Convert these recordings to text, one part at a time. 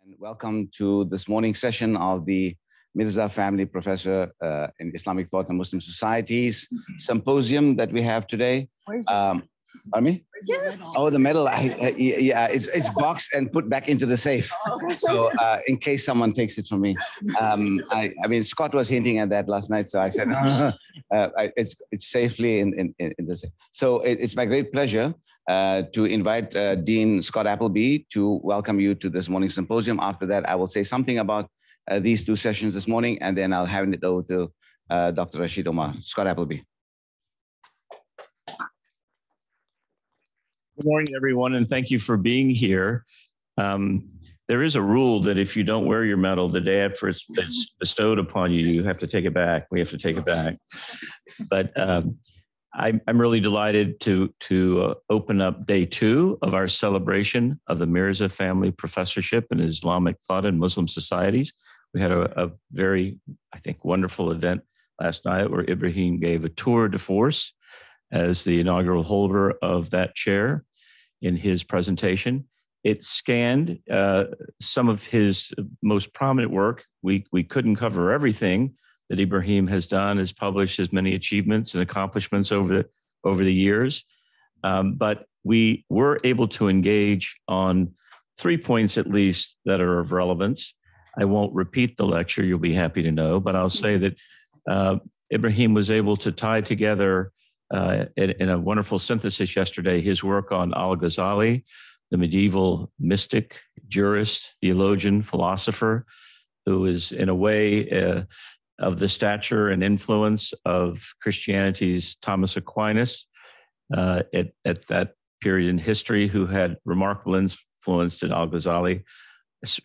And welcome to this morning session of the Mirza Family Professor in Islamic Thought and Muslim Societies Symposium that we have today. Pardon me? Yes. Oh, the medal. Yeah, it's boxed and put back into the safe. So in case someone takes it from me. I mean, Scott was hinting at that last night, so I said, it's safely in the safe. So it's my great pleasure to invite Dean Scott Appleby to welcome you to this morning's symposium. After that, I will say something about these two sessions this morning, and then I'll hand it over to Dr. Rashid Omar. Scott Appleby. Good morning, everyone, and thank you for being here. There is a rule that if you don't wear your medal the day after it's bestowed upon you, you have to take it back. We have to take it back. But I'm really delighted to open up day 2 of our celebration of the Mirza Family Professorship in Islamic Thought and Muslim Societies. We had a very, I think, wonderful event last night where Ibrahim gave a tour de force as the inaugural holder of that chair in his presentation. It scanned some of his most prominent work. We couldn't cover everything that Ibrahim has done, has published his many achievements and accomplishments over the years. But we were able to engage on 3 points at least that are of relevance. I won't repeat the lecture, you'll be happy to know, but I'll say that Ibrahim was able to tie together in a wonderful synthesis yesterday, his work on Al-Ghazali, the medieval mystic, jurist, theologian, philosopher, who is in a way of the stature and influence of Christianity's Thomas Aquinas at that period in history, who had remarkable influence in Al-Ghazali,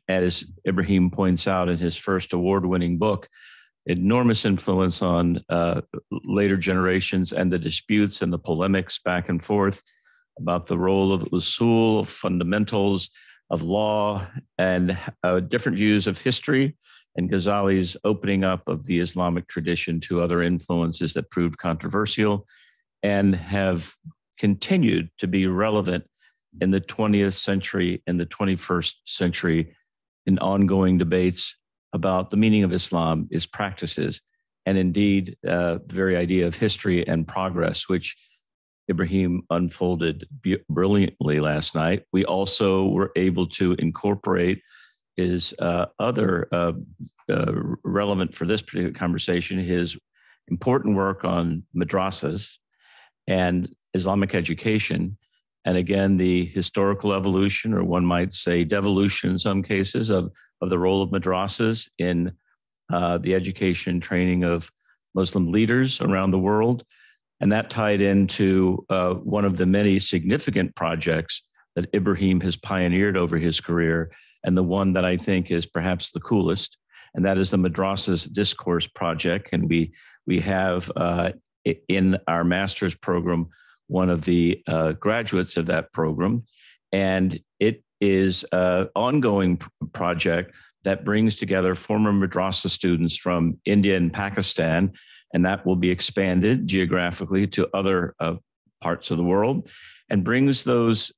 as Ibrahim points out in his first award-winning book, enormous influence on later generations and the disputes and the polemics back and forth about the role of usul, fundamentals of law, and different views of history, and Ghazali's opening up of the Islamic tradition to other influences that proved controversial and have continued to be relevant in the 20th century and the 21st century in ongoing debates about the meaning of Islam, its practices, and indeed the very idea of history and progress, which Ibrahim unfolded brilliantly last night. We also were able to incorporate his other relevant for this particular conversation, his important work on madrasas and Islamic education, and again, the historical evolution, or one might say devolution in some cases, of the role of madrasas in the education and training of Muslim leaders around the world. And that tied into one of the many significant projects that Ibrahim has pioneered over his career, and the one that I think is perhaps the coolest, and that is the Madrasa's Discourse project. And we have in our master's program one of the graduates of that program, and it is an ongoing project that brings together former Madrasa students from India and Pakistan, and that will be expanded geographically to other parts of the world, and brings those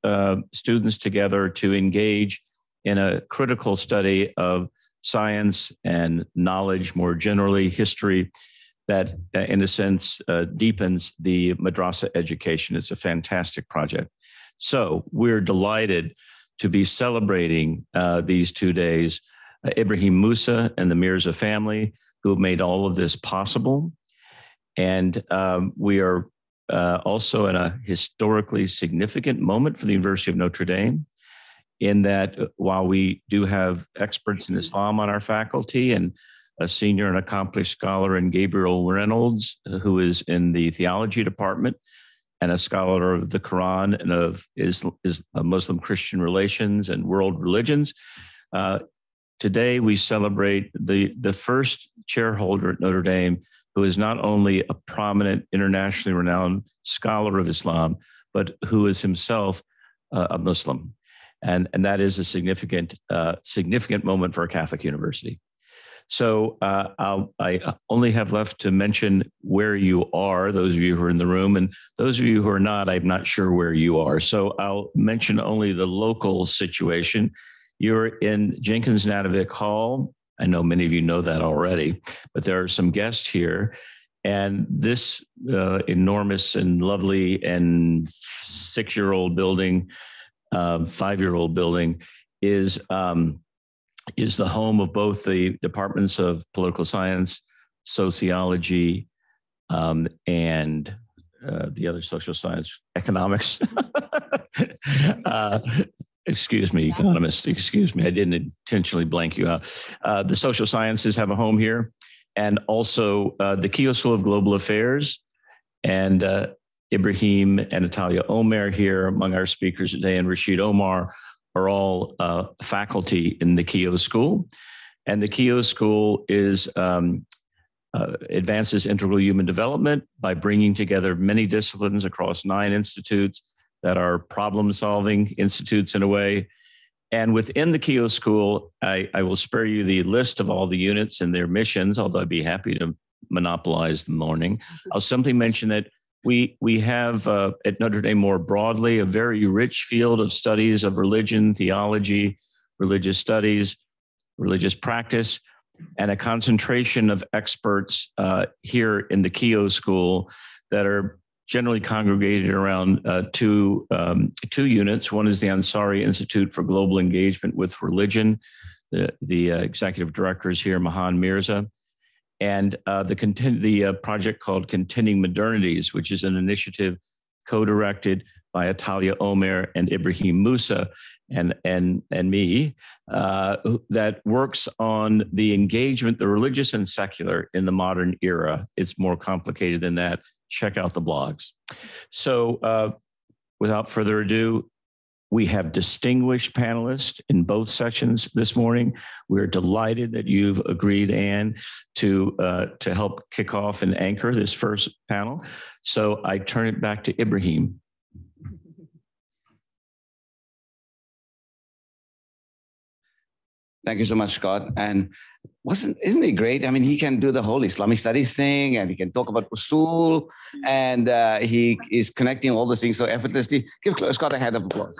students together to engage in a critical study of science and knowledge, more generally history, that in a sense deepens the madrasa education. It's a fantastic project. So we're delighted to be celebrating these 2 days, Ibrahim Musa and the Mirza family, who have made all of this possible. And we are also in a historically significant moment for the University of Notre Dame, in that while we do have experts in Islam on our faculty, and a senior and accomplished scholar in Gabriel Reynolds, who is in the theology department, and a scholar of the Quran and of Muslim Christian relations and world religions. Today we celebrate the first chairholder at Notre Dame who is not only a prominent, internationally renowned scholar of Islam, but who is himself a Muslim. And that is a significant moment for a Catholic university. So I only have left to mention where you are, those of you who are in the room, and those of you who are not, I'm not sure where you are. So I'll mention only the local situation. You're in Jenkins Natovic Hall. I know many of you know that already, but there are some guests here. And this enormous and lovely and 6-year-old building, 5-year-old building is the home of both the departments of political science, sociology, and the other social science, economics. Excuse me, economists, excuse me. I didn't intentionally blank you out. The social sciences have a home here, and also the Keough School of Global Affairs, and Ibrahim and Natalia Omar here among our speakers today, and Rashid Omar are all faculty in the Keough School. And the Keough School is advances integral human development by bringing together many disciplines across 9 institutes that are problem-solving institutes in a way. And within the Keough School, I will spare you the list of all the units and their missions, although I'd be happy to monopolize the morning. I'll simply mention that we have at Notre Dame more broadly a very rich field of studies of religion, theology, religious studies, religious practice, and a concentration of experts here in the Keough School that are generally congregated around two units. One is the Ansari Institute for Global Engagement with Religion. The executive director is here, Mirza. And the project called Contending Modernities, which is an initiative co-directed by Atalia Omer and Ibrahim Musa and me, that works on the engagement, the religious and secular in the modern era. It's more complicated than that. Check out the blogs. So without further ado, we have distinguished panelists in both sessions this morning. We're delighted that you've agreed, Anne, to help kick off and anchor this first panel. So I turn it back to Ibrahim. Thank you so much, Scott. And isn't it great? I mean, he can do the whole Islamic studies thing, and he can talk about usul, and he is connecting all those things so effortlessly. Give Scott a hand of applause.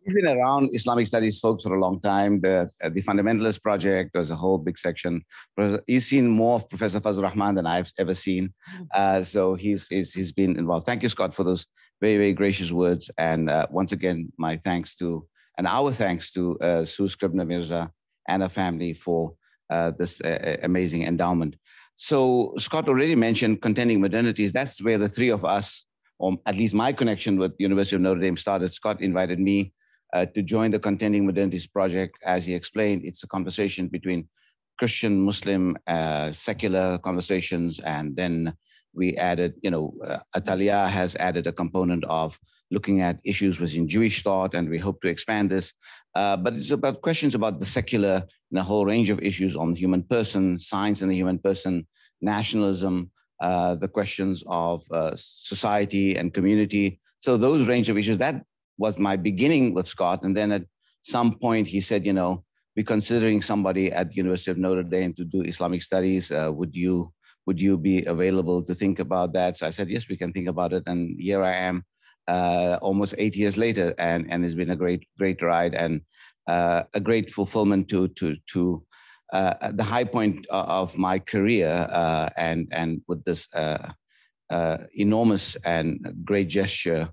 He's been around Islamic studies folks for a long time. The Fundamentalist Project was a whole big section. He's seen more of Professor Fazlur Rahman than I've ever seen. So he's been involved. Thank you, Scott, for those very, very gracious words. And once again, my thanks to, and our thanks to Sue Scribner Mirza and her family for this amazing endowment. So Scott already mentioned Contending Modernities. That's where the three of us, or at least my connection with University of Notre Dame started. Scott invited me to join the Contending Modernities project. As he explained, it's a conversation between Christian, Muslim, secular conversations. And then we added, Atalia has added a component of looking at issues within Jewish thought, and we hope to expand this. But it's about questions about the secular and a whole range of issues on the human person, science and the human person, nationalism, the questions of society and community. So those range of issues, that was my beginning with Scott. And then at some point he said, we're considering somebody at the University of Notre Dame to do Islamic studies. Would you be available to think about that? So I said, yes, we can think about it. And here I am almost 8 years later, and it's been a great ride and a great fulfillment to the high point of my career, and with this enormous and great gesture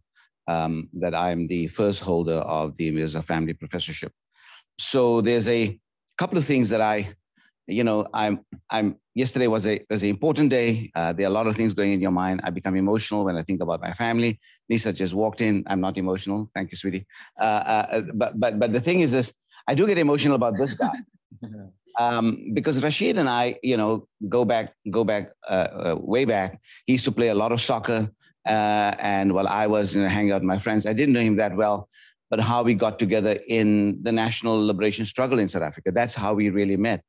that I'm the first holder of the Mirza Family Professorship. So there's a couple of things that yesterday was an important day. There are a lot of things going in your mind. I become emotional when I think about my family. Lisa just walked in. I'm not emotional. Thank you, sweetie. But the thing is this, I do get emotional about this guy. Because Rashid and I, go back way back. He used to play a lot of soccer. And while I was hanging out with my friends, I didn't know him that well, but how we got together in the national liberation struggle in South Africa. That's how we really met.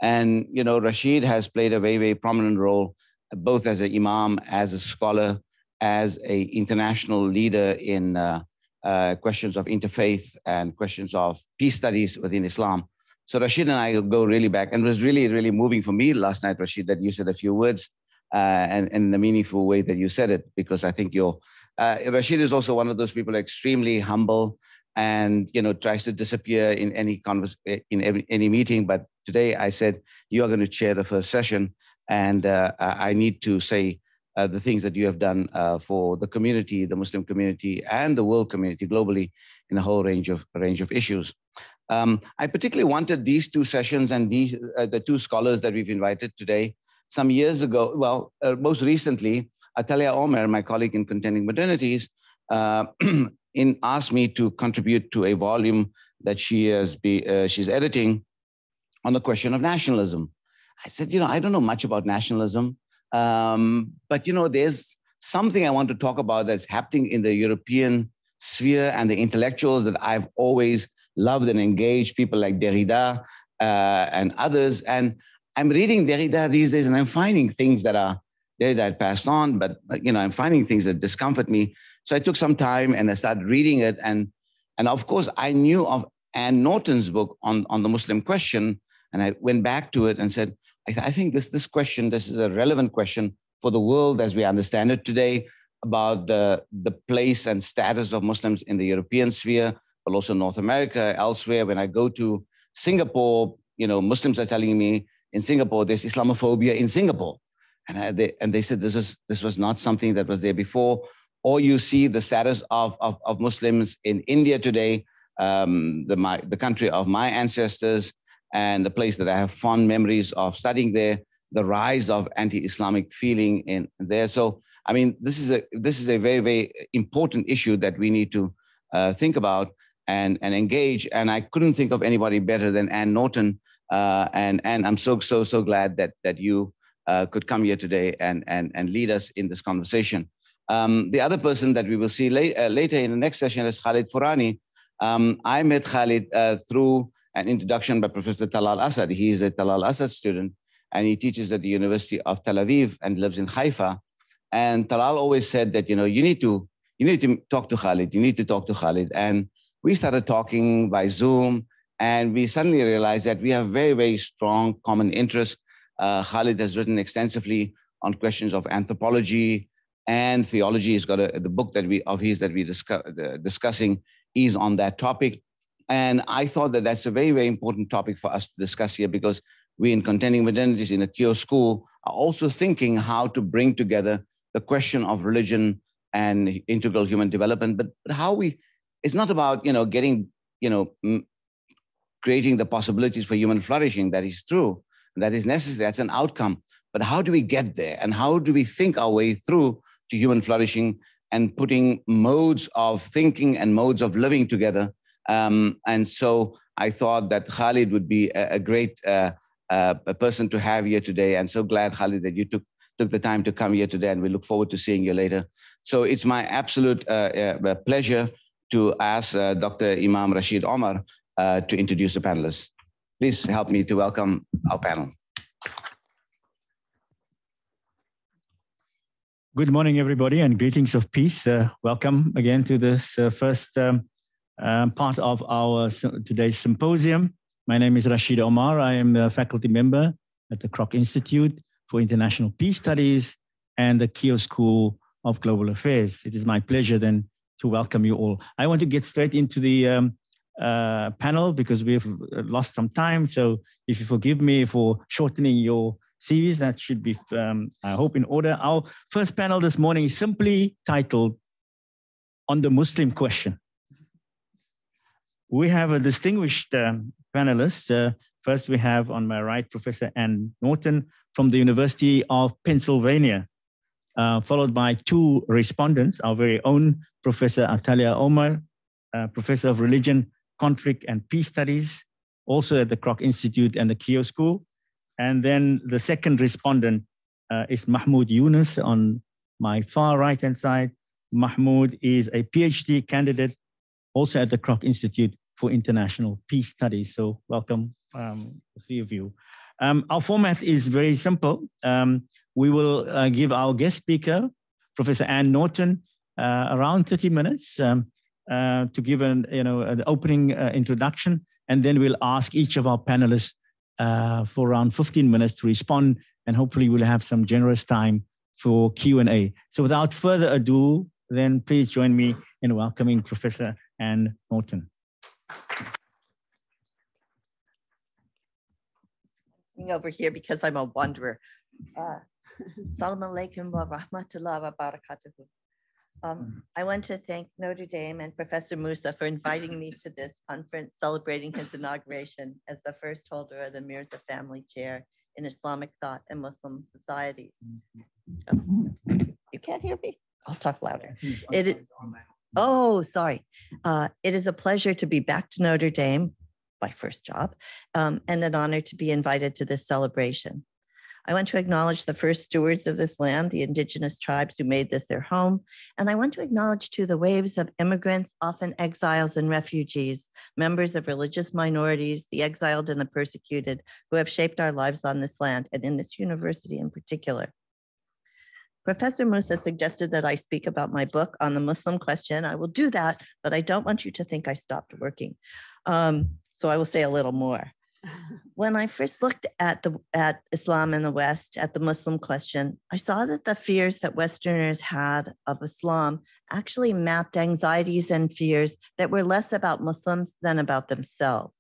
And, Rashid has played a very, very prominent role, both as an Imam, as a scholar, as an international leader in questions of interfaith and questions of peace studies within Islam. So Rashid and I go really back, and it was really, really moving for me last night, Rashid, that you said a few words and in the meaningful way that you said it, because I think your Rashid is also one of those people extremely humble and, you know, tries to disappear in any any meeting. But today I said, you are going to chair the first session. And I need to say the things that you have done for the community, the Muslim community, and the world community globally in a whole range of issues. I particularly wanted these two sessions and these the two scholars that we've invited today. Some years ago, well, most recently, Atalia Omar, my colleague in Contending Modernities, asked me to contribute to a volume that she's editing on the question of nationalism. I said, you know, I don't know much about nationalism, but, you know, there's something I want to talk about that's happening in the European sphere and the intellectuals that I've always loved and engaged, people like Derrida and others. And I'm reading Derrida these days and I'm finding things that are, Derrida had passed on, but, you know, I'm finding things that discomfort me. So I took some time and I started reading it. And of course, I knew of Anne Norton's book on the Muslim question. And I went back to it and said, I think this is a relevant question for the world as we understand it today, about the place and status of Muslims in the European sphere, but also North America, elsewhere. When I go to Singapore, you know, Muslims are telling me in Singapore, there's Islamophobia in Singapore. And they said this was not something that was there before. Or you see the status of Muslims in India today, the country of my ancestors, and the place that I have fond memories of studying there, the rise of anti-Islamic feeling in there. So, I mean, this is a very, very important issue that we need to think about and engage. And I couldn't think of anybody better than Anne Norton. And I'm so glad that you could come here today and lead us in this conversation. The other person that we will see later in the next session is Khalid Furani. I met Khalid through an introduction by Professor Talal Asad. He is a Talal Asad student, and he teaches at the University of Tel Aviv and lives in Haifa. And Talal always said that, you know, you need to talk to Khalid. You need to talk to Khalid. And we started talking by Zoom, and we suddenly realized that we have very, very strong common interests. Khalid has written extensively on questions of anthropology and theology. He's got the book that we're discussing is on that topic. And I thought that that's a very, very important topic for us to discuss here, because we in Contending Modernities in the Keough School are also thinking how to bring together the question of religion and integral human development, but how it's not about, you know, getting, you know, creating the possibilities for human flourishing. That is true. That is necessary. That's an outcome. But how do we get there? And how do we think our way through to human flourishing and putting modes of thinking and modes of living together? And so I thought that Khalid would be a great person to have here today. And so glad, Khalid, that you took the time to come here today, and we look forward to seeing you later. So it's my absolute pleasure to ask Dr. Imam Rashid Omar to introduce the panelists. Please help me to welcome our panel. Good morning, everybody, and greetings of peace. Welcome again to this first part of our today's symposium. My name is Rashid Omar. I am a faculty member at the Keough Institute for International Peace Studies and the Keough School of Global Affairs. It is my pleasure then to welcome you all. I want to get straight into the panel because we've lost some time. So if you forgive me for shortening your series, that should be, I hope, in order. Our first panel this morning is simply titled On the Muslim Question. We have a distinguished panelist. First, we have on my right, Professor Anne Norton from the University of Pennsylvania, followed by two respondents, our very own Professor Atalia Omar, Professor of Religion, Conflict and Peace Studies, also at the Keough Institute and the Keough School. And then the second respondent is Mahmoud Yunus on my far right-hand side. Mahmoud is a PhD candidate also at the Keough Institute for International Peace Studies. So welcome, the three of you. Our format is very simple. We will give our guest speaker, Professor Anne Norton, around 30 minutes to give an opening introduction, and then we'll ask each of our panelists for around 15 minutes to respond, and hopefully we'll have some generous time for Q&A. So without further ado, then please join me in welcoming Professor Anne Norton. Over here because I'm a wanderer. Assalamu alaikum wa rahmatullah wa barakatuhu. I want to thank Notre Dame and Professor Mirza for inviting me to this conference celebrating his inauguration as the first holder of the Mirza Family Chair in Islamic Thought and Muslim Societies. You can't hear me? I'll talk louder. Sorry. It is a pleasure to be back to Notre Dame, my first job, and an honor to be invited to this celebration. I want to acknowledge the first stewards of this land, the indigenous tribes who made this their home. And I want to acknowledge too the waves of immigrants, often exiles and refugees, members of religious minorities, the exiled and the persecuted, who have shaped our lives on this land and in this university in particular. Professor Mirza suggested that I speak about my book on the Muslim question. I will do that, but I don't want you to think I stopped working. So I will say a little more. When I first looked at Islam in the West, at the Muslim question, I saw that the fears that Westerners had of Islam actually mapped anxieties and fears that were less about Muslims than about themselves.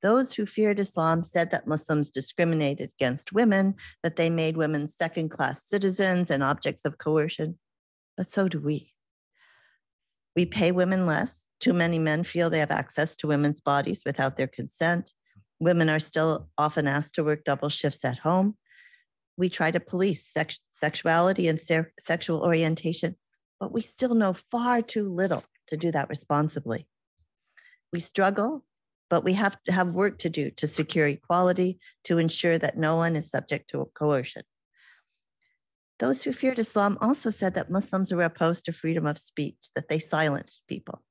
Those who feared Islam said that Muslims discriminated against women, that they made women second-class citizens and objects of coercion, but so do we. We pay women less. Too many men feel they have access to women's bodies without their consent. Women are still often asked to work double shifts at home. We try to police sexuality and sexual orientation, but we still know far too little to do that responsibly. We struggle, but we have to have work to do to secure equality, to ensure that no one is subject to coercion. Those who feared Islam also said that Muslims were opposed to freedom of speech, that they silenced people.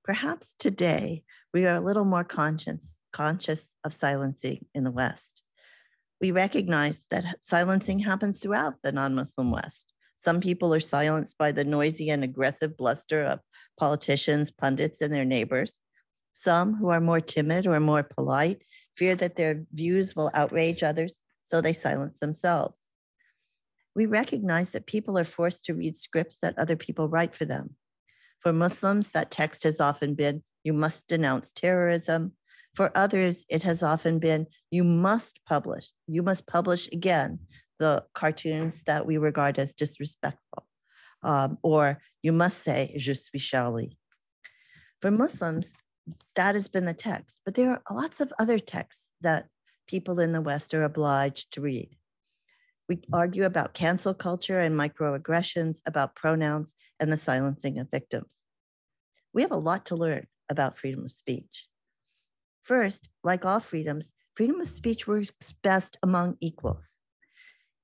Perhaps today we are a little more conscious of silencing in the West. We recognize that silencing happens throughout the non-Muslim West. Some people are silenced by the noisy and aggressive bluster of politicians, pundits, and their neighbors. Some who are more timid or more polite fear that their views will outrage others, so they silence themselves. We recognize that people are forced to read scripts that other people write for them. For Muslims, that text has often been, you must denounce terrorism. For others, it has often been, you must publish again the cartoons that we regard as disrespectful, or you must say, je suis Charlie. For Muslims, that has been the text, but there are lots of other texts that people in the West are obliged to read. We argue about cancel culture and microaggressions, about pronouns and the silencing of victims. We have a lot to learn about freedom of speech. First, like all freedoms, freedom of speech works best among equals.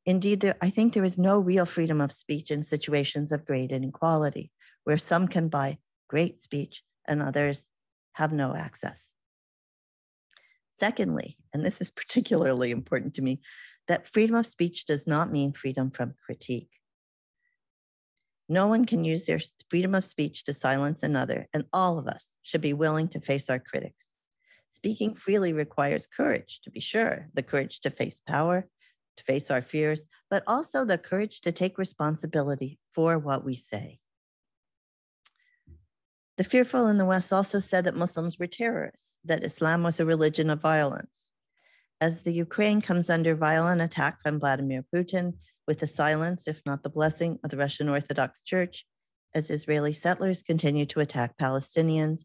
Indeed, I think there is no real freedom of speech in situations of great inequality, where some can buy great speech and others have no access. Secondly, and this is particularly important to me, that freedom of speech does not mean freedom from critique. No one can use their freedom of speech to silence another, and all of us should be willing to face our critics. Speaking freely requires courage, to be sure, the courage to face power, to face our fears, but also the courage to take responsibility for what we say. The fearful in the West also said that Muslims were terrorists, that Islam was a religion of violence. As the Ukraine comes under violent attack from Vladimir Putin, with the silence, if not the blessing, of the Russian Orthodox Church, as Israeli settlers continue to attack Palestinians.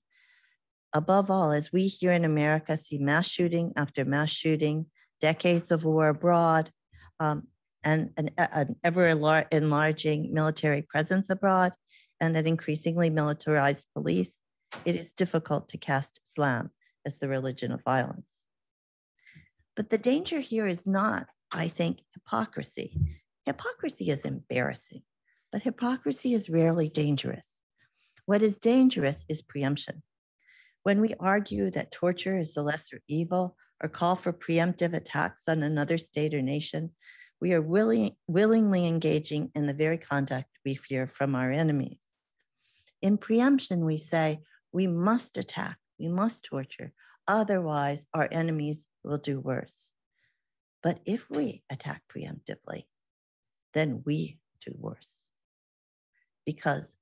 Above all, as we here in America see mass shooting after mass shooting, decades of war abroad, and an ever enlarging military presence abroad, and an increasingly militarized police, it is difficult to cast Islam as the religion of violence. But the danger here is not, I think, hypocrisy. Hypocrisy is embarrassing, but hypocrisy is rarely dangerous. What is dangerous is preemption. When we argue that torture is the lesser evil or call for preemptive attacks on another state or nation, we are willingly engaging in the very conduct we fear from our enemies. In preemption, we say, we must attack, we must torture, otherwise our enemies will do worse. But if we attack preemptively, then we do worse. because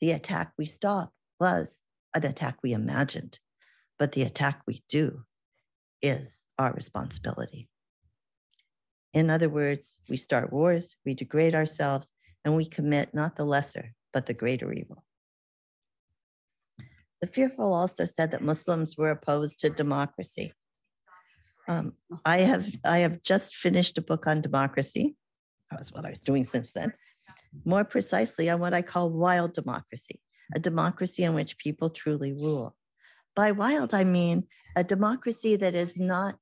the attack we stop was an attack we imagined, but the attack we do is our responsibility. In other words, we start wars, we degrade ourselves, and we commit not the lesser, but the greater evil. The fearful also said that Muslims were opposed to democracy. I have just finished a book on democracy. That was what I was doing since then. More precisely on what I call wild democracy, a democracy in which people truly rule. By wild, I mean a democracy that is not,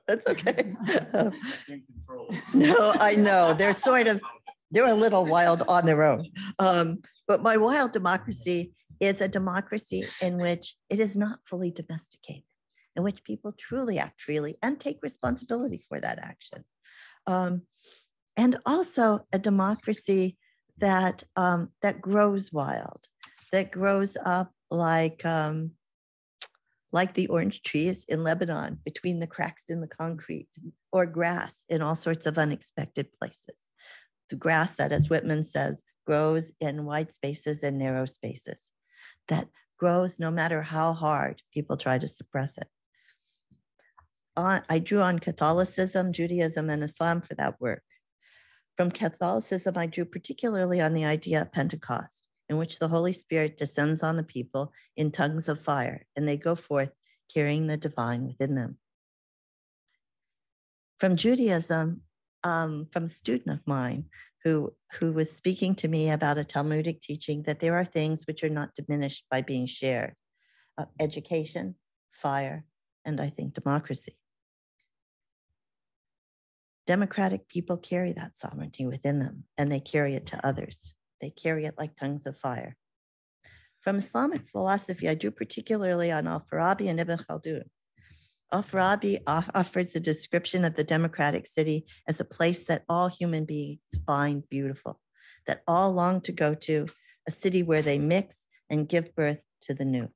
that's okay. No, I know, they're a little wild on their own. But my wild democracy is a democracy in which it is not fully domesticated, in which people truly act freely and take responsibility for that action. And also a democracy that, that grows wild, that grows up like the orange trees in Lebanon between the cracks in the concrete, or grass in all sorts of unexpected places. The grass that, as Whitman says, grows in wide spaces and narrow spaces, that grows no matter how hard people try to suppress it. I drew on Catholicism, Judaism, and Islam for that work. From Catholicism, I drew particularly on the idea of Pentecost, in which the Holy Spirit descends on the people in tongues of fire, and they go forth carrying the divine within them. From Judaism, from a student of mine who was speaking to me about a Talmudic teaching that there are things which are not diminished by being shared: education, fire, and I think democracy. Democratic people carry that sovereignty within them, and they carry it to others. They carry it like tongues of fire. From Islamic philosophy, I drew particularly on Al-Farabi and Ibn Khaldun. Al-Farabi offers a description of the democratic city as a place that all human beings find beautiful, that all long to go to, a city where they mix and give birth to the new.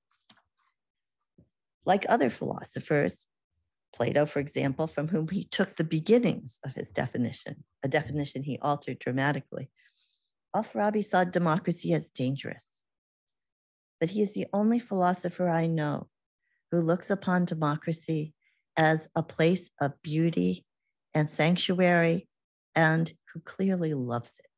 Like other philosophers, Plato, for example, from whom he took the beginnings of his definition, a definition he altered dramatically, Al-Farabi saw democracy as dangerous. But he is the only philosopher I know who looks upon democracy as a place of beauty and sanctuary, and who clearly loves it.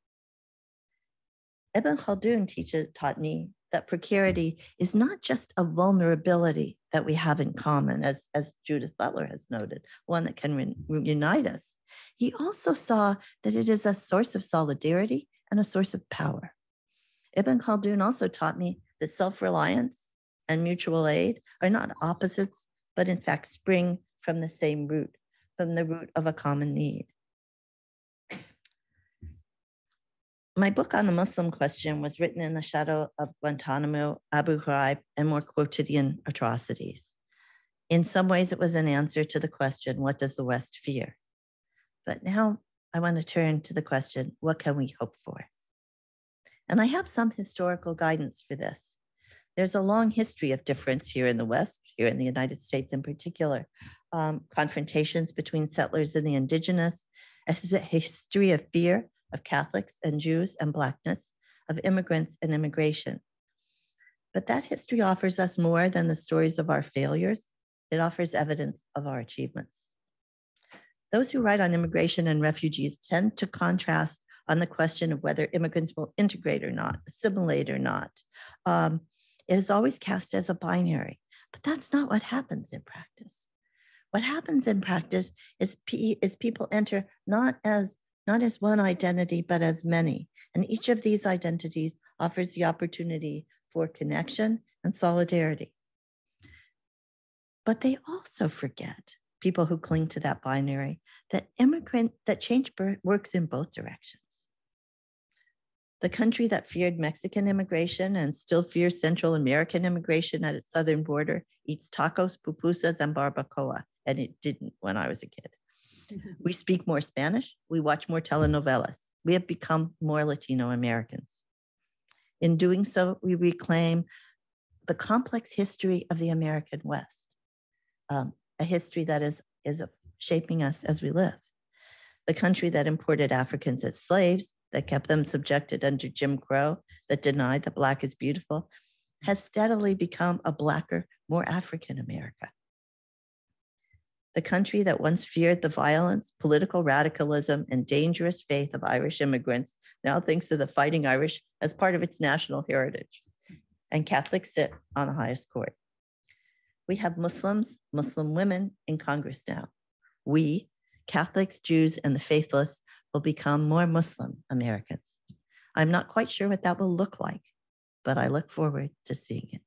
Ibn Khaldun taught me that precarity is not just a vulnerability that we have in common, as Judith Butler has noted, one that can unite us. He also saw that it is a source of solidarity and a source of power. Ibn Khaldun also taught me that self-reliance and mutual aid are not opposites, but in fact spring from the same root, from the root of a common need. My book on the Muslim question was written in the shadow of Guantanamo, Abu Ghraib, and more quotidian atrocities. In some ways, it was an answer to the question, what does the West fear? But now I want to turn to the question, what can we hope for? And I have some historical guidance for this. There's a long history of difference here in the West, here in the United States in particular, confrontations between settlers and the indigenous, a history of fear of Catholics and Jews and Blackness, of immigrants and immigration. But that history offers us more than the stories of our failures. It offers evidence of our achievements. Those who write on immigration and refugees tend to contrast on the question of whether immigrants will integrate or not, assimilate or not. It is always cast as a binary, but that's not what happens in practice. What happens in practice is people enter not as one identity, but as many. And each of these identities offers the opportunity for connection and solidarity. But they also forget, people who cling to that binary, that change works in both directions. The country that feared Mexican immigration and still fears Central American immigration at its southern border eats tacos, pupusas, and barbacoa, and it didn't when I was a kid. We speak more Spanish, we watch more telenovelas. We have become more Latino Americans. In doing so, we reclaim the complex history of the American West, a history that is shaping us as we live. The country that imported Africans as slaves that kept them subjected under Jim Crow, that denied that Black is beautiful, has steadily become a Blacker, more African America. The country that once feared the violence, political radicalism, and dangerous faith of Irish immigrants now thinks of the Fighting Irish as part of its national heritage. And Catholics sit on the highest court. We have Muslims, Muslim women in Congress now. We, Catholics, Jews, and the faithless, will become more Muslim Americans. I'm not quite sure what that will look like, but I look forward to seeing it.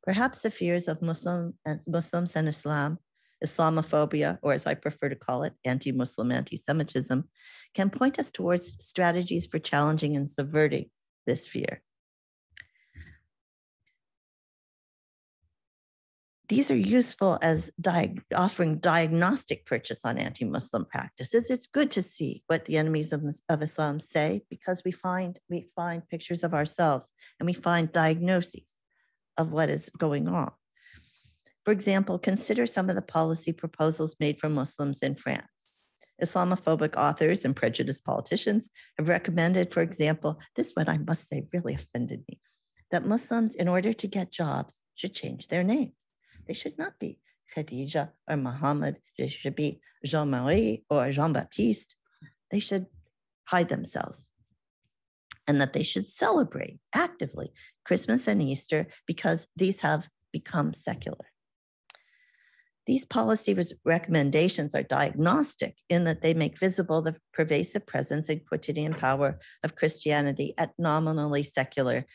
Perhaps the fears of Muslims and Islam, Islamophobia, or as I prefer to call it, anti-Muslim anti-Semitism, can point us towards strategies for challenging and subverting this fear. These are useful as offering diagnostic purchase on anti-Muslim practices. It's good to see what the enemies of Islam say, because we find pictures of ourselves and we find diagnoses of what is going on. For example, consider some of the policy proposals made for Muslims in France. Islamophobic authors and prejudiced politicians have recommended, for example, this one I must say really offended me, that Muslims, in order to get jobs, should change their names. They should not be Khadija or Muhammad. They should be Jean-Marie or Jean-Baptiste. They should hide themselves. And that they should celebrate actively Christmas and Easter because these have become secular. These policy recommendations are diagnostic in that they make visible the pervasive presence and quotidian power of Christianity at nominally secular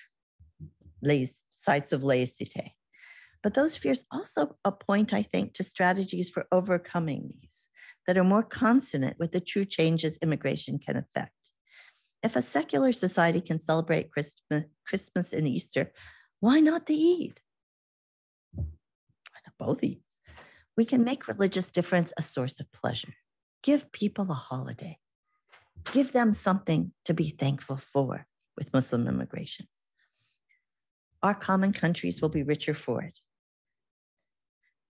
sites of laicite. But those fears also point, I think, to strategies for overcoming these that are more consonant with the true changes immigration can affect. If a secular society can celebrate Christmas and Easter, why not the Eid? Why not both Eids? We can make religious difference a source of pleasure. Give people a holiday. Give them something to be thankful for with Muslim immigration. Our common countries will be richer for it.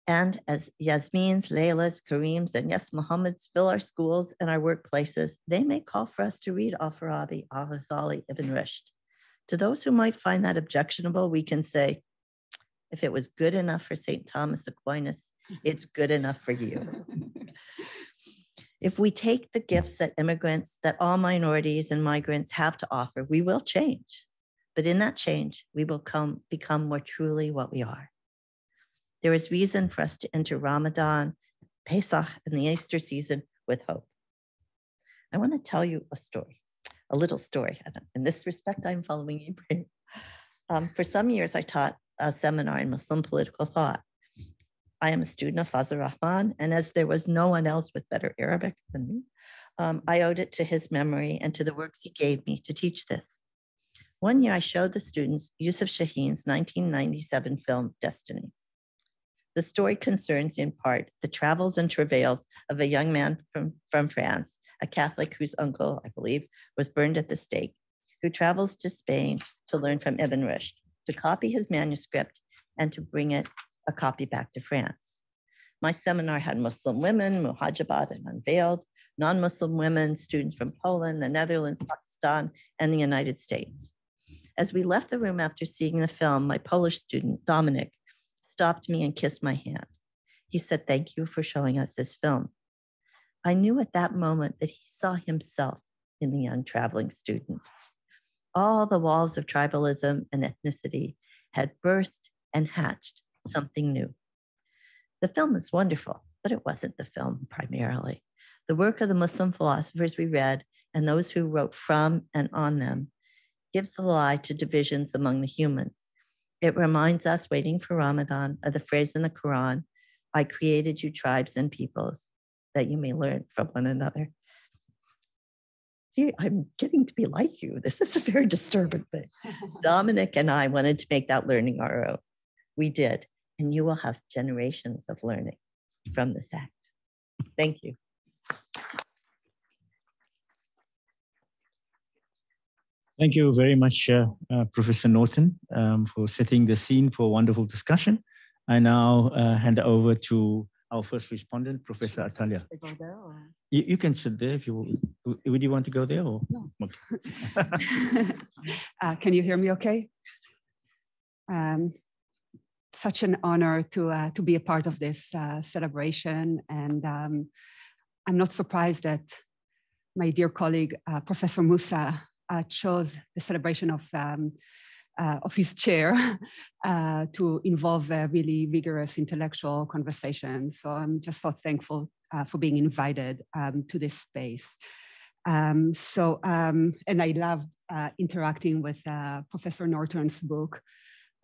And as Yasmin's, Layla's, Kareem's, and yes, Muhammad's fill our schools and our workplaces, they may call for us to read Al-Farabi, Al-Ghazali, Ibn Rushd. To those who might find that objectionable, we can say, if it was good enough for St. Thomas Aquinas, it's good enough for you. If we take the gifts that immigrants, that all minorities and migrants have to offer, we will change. But in that change, we will become more truly what we are. There is reason for us to enter Ramadan, Pesach, and the Easter season with hope. I want to tell you a story, a little story. In this respect, I'm following Ibrahim. For some years, I taught a seminar in Muslim political thought. I am a student of Fazl Rahman, and as there was no one else with better Arabic than me, I owed it to his memory and to the works he gave me to teach this. One year, I showed the students Yusuf Shaheen's 1997 film, Destiny. The story concerns, in part, the travels and travails of a young man from France, a Catholic whose uncle, I believe, was burned at the stake, who travels to Spain to learn from Ibn Rushd, to copy his manuscript and to bring a copy back to France. My seminar had Muslim women, muhajibat and unveiled, non-Muslim women, students from Poland, the Netherlands, Pakistan, and the United States. As we left the room after seeing the film, my Polish student, Dominic, stopped me and kissed my hand. He said, "Thank you for showing us this film." I knew at that moment that he saw himself in the young traveling student. All the walls of tribalism and ethnicity had burst and hatched something new. The film is wonderful, but it wasn't the film primarily. The work of the Muslim philosophers we read and those who wrote from and on them gives the lie to divisions among the human. It reminds us, waiting for Ramadan, of the phrase in the Quran, "I created you tribes and peoples, that you may learn from one another." See, I'm getting to be like you. This is a very disturbing thing. Dominic and I wanted to make that learning our own. We did, and you will have generations of learning from this act. Thank you. Thank you very much, Professor Norton, for setting the scene for a wonderful discussion. I now hand over to our first respondent, Professor Atalia. You can sit there if you would. You want to go there or no? Okay. Can you hear me okay? Such an honor to be a part of this celebration, and I'm not surprised that my dear colleague Professor Musa chose the celebration of his chair to involve a really rigorous intellectual conversation. So I'm just so thankful for being invited to this space. And I loved interacting with Professor Norton's book,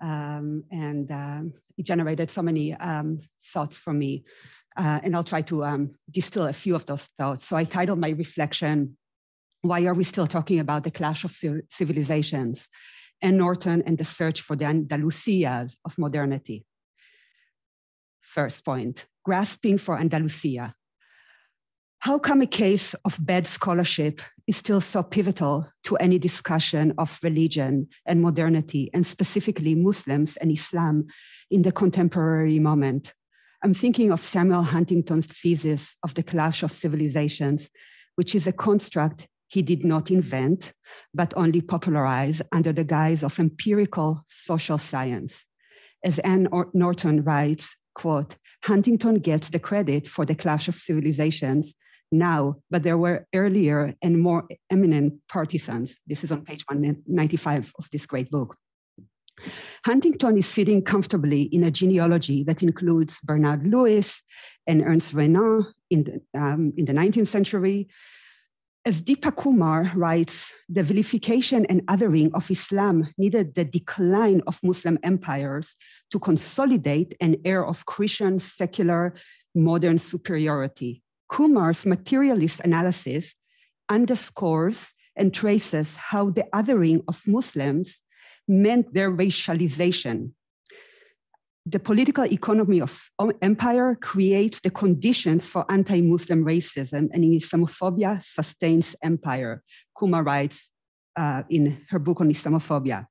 and it generated so many thoughts for me. And I'll try to distill a few of those thoughts. So I titled my reflection, "Why are we still talking about the clash of civilizations? And Norton and the search for the Andalusias of modernity." First point, grasping for Andalusia. How come a case of bad scholarship is still so pivotal to any discussion of religion and modernity, and specifically Muslims and Islam in the contemporary moment? I'm thinking of Samuel Huntington's thesis of the clash of civilizations, which is a construct he did not invent, but only popularize under the guise of empirical social science. As Anne Norton writes, quote, "Huntington gets the credit for the clash of civilizations now, but there were earlier and more eminent partisans." This is on page 195 of this great book. Huntington is sitting comfortably in a genealogy that includes Bernard Lewis and Ernst Renan in the 19th century. As Deepak Kumar writes, the vilification and othering of Islam needed the decline of Muslim empires to consolidate an air of Christian, secular, modern superiority. Kumar's materialist analysis underscores and traces how the othering of Muslims meant their racialization. The political economy of empire creates the conditions for anti-Muslim racism, and Islamophobia sustains empire, Kumar writes in her book on Islamophobia.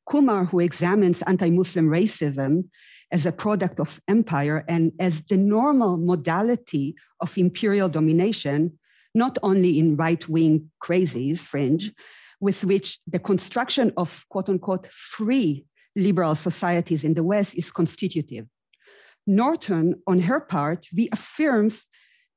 Kumar, who examines anti-Muslim racism as a product of empire and as the normal modality of imperial domination, not only in right-wing crazies, fringe, with which the construction of quote-unquote free liberal societies in the West is constitutive. Norton, on her part, reaffirms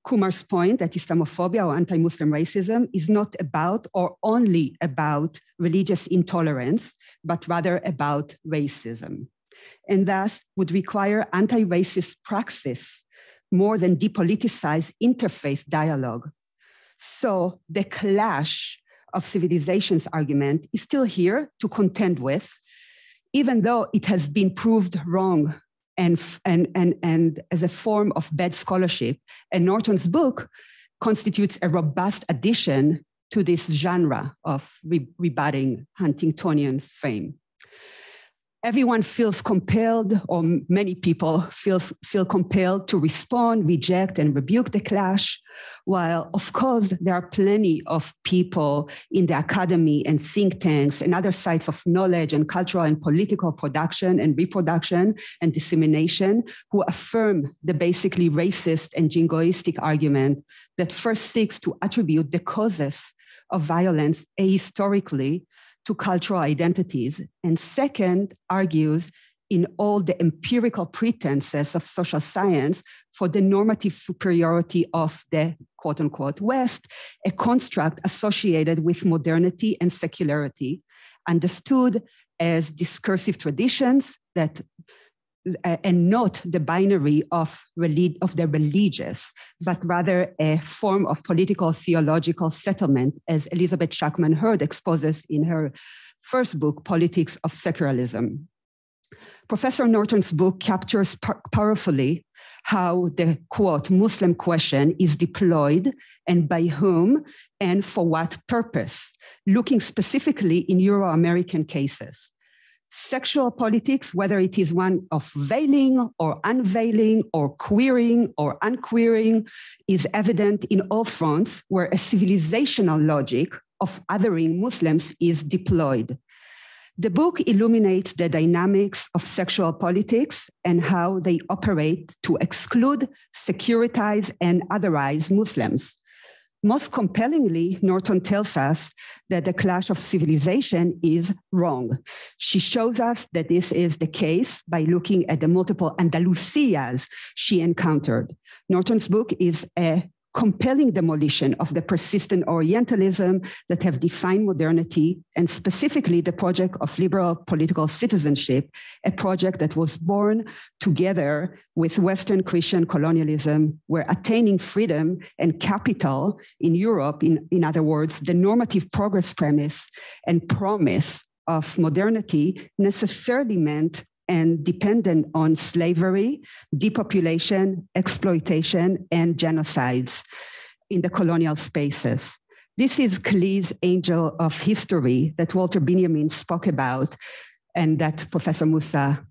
Kumar's point that Islamophobia or anti-Muslim racism is not about or only about religious intolerance, but rather about racism, and thus would require anti-racist praxis more than depoliticized interfaith dialogue. So the clash of civilizations argument is still here to contend with, even though it has been proved wrong and as a form of bad scholarship. And Norton's book constitutes a robust addition to this genre of rebutting Huntingtonian fame. Everyone feels compelled, or many people feel compelled to respond, reject, and rebuke the clash, while, of course, there are plenty of people in the academy and think tanks and other sites of knowledge and cultural and political production and reproduction and dissemination who affirm the basically racist and jingoistic argument that first seeks to attribute the causes of violence ahistorically to cultural identities, and second, argues in all the empirical pretenses of social science for the normative superiority of the quote-unquote West, a construct associated with modernity and secularity, understood as discursive traditions that and not the binary of the religious, but rather a form of political theological settlement, as Elizabeth Shackman Hurd exposes in her first book, Politics of Secularism. Professor Norton's book captures powerfully how the, quote, Muslim question is deployed and by whom and for what purpose, looking specifically in Euro-American cases. Sexual politics, whether it is one of veiling or unveiling or queering or unqueering, is evident in all fronts where a civilizational logic of othering Muslims is deployed. The book illuminates the dynamics of sexual politics and how they operate to exclude, securitize, and otherize Muslims. Most compellingly, Norton tells us that the clash of civilization is wrong. She shows us that this is the case by looking at the multiple Andalusias she encountered. Norton's book is a compelling demolition of the persistent Orientalism that have defined modernity, and specifically the project of liberal political citizenship, a project that was born together with Western Christian colonialism, where attaining freedom and capital in Europe, in other words, the normative progress premise and promise of modernity necessarily meant and dependent on slavery, depopulation, exploitation, and genocides in the colonial spaces. This is Keough's angel of history that Walter Benjamin spoke about and that Professor Musa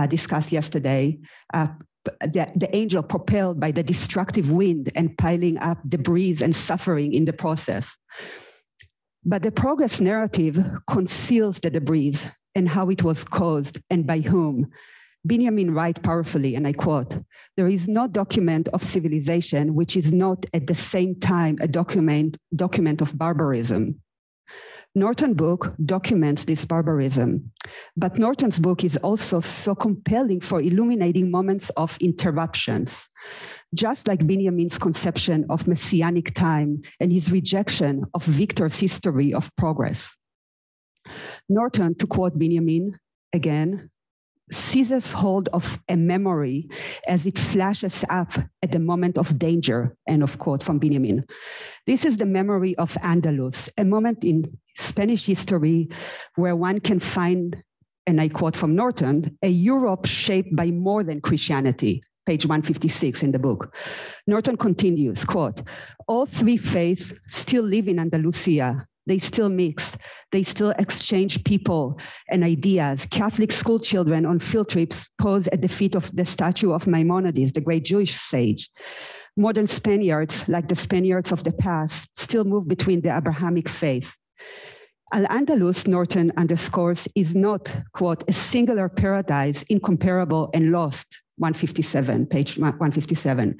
discussed yesterday. The angel propelled by the destructive wind and piling up debris and suffering in the process. But the progress narrative conceals the debris and how it was caused and by whom. Benjamin writes powerfully, and I quote, "There is no document of civilization which is not at the same time a document of barbarism." Norton's book documents this barbarism, but Norton's book is also so compelling for illuminating moments of interruptions. Just like Benjamin's conception of messianic time and his rejection of Victor's history of progress. Norton, to quote Benjamin again, seizes hold of a memory as it flashes up at the moment of danger, end of quote from Benjamin. This is the memory of Andalus, a moment in Spanish history where one can find, and I quote from Norton, a Europe shaped by more than Christianity, page 156 in the book. Norton continues, quote, "All three faiths still live in Andalusia. They still mix. They still exchange people and ideas. Catholic school children on field trips pose at the feet of the statue of Maimonides, the great Jewish sage. Modern Spaniards, like the Spaniards of the past, still move between the Abrahamic faith. Al-Andalus, Norton underscores, is not, quote, a singular paradise, incomparable and lost, 157, page 157.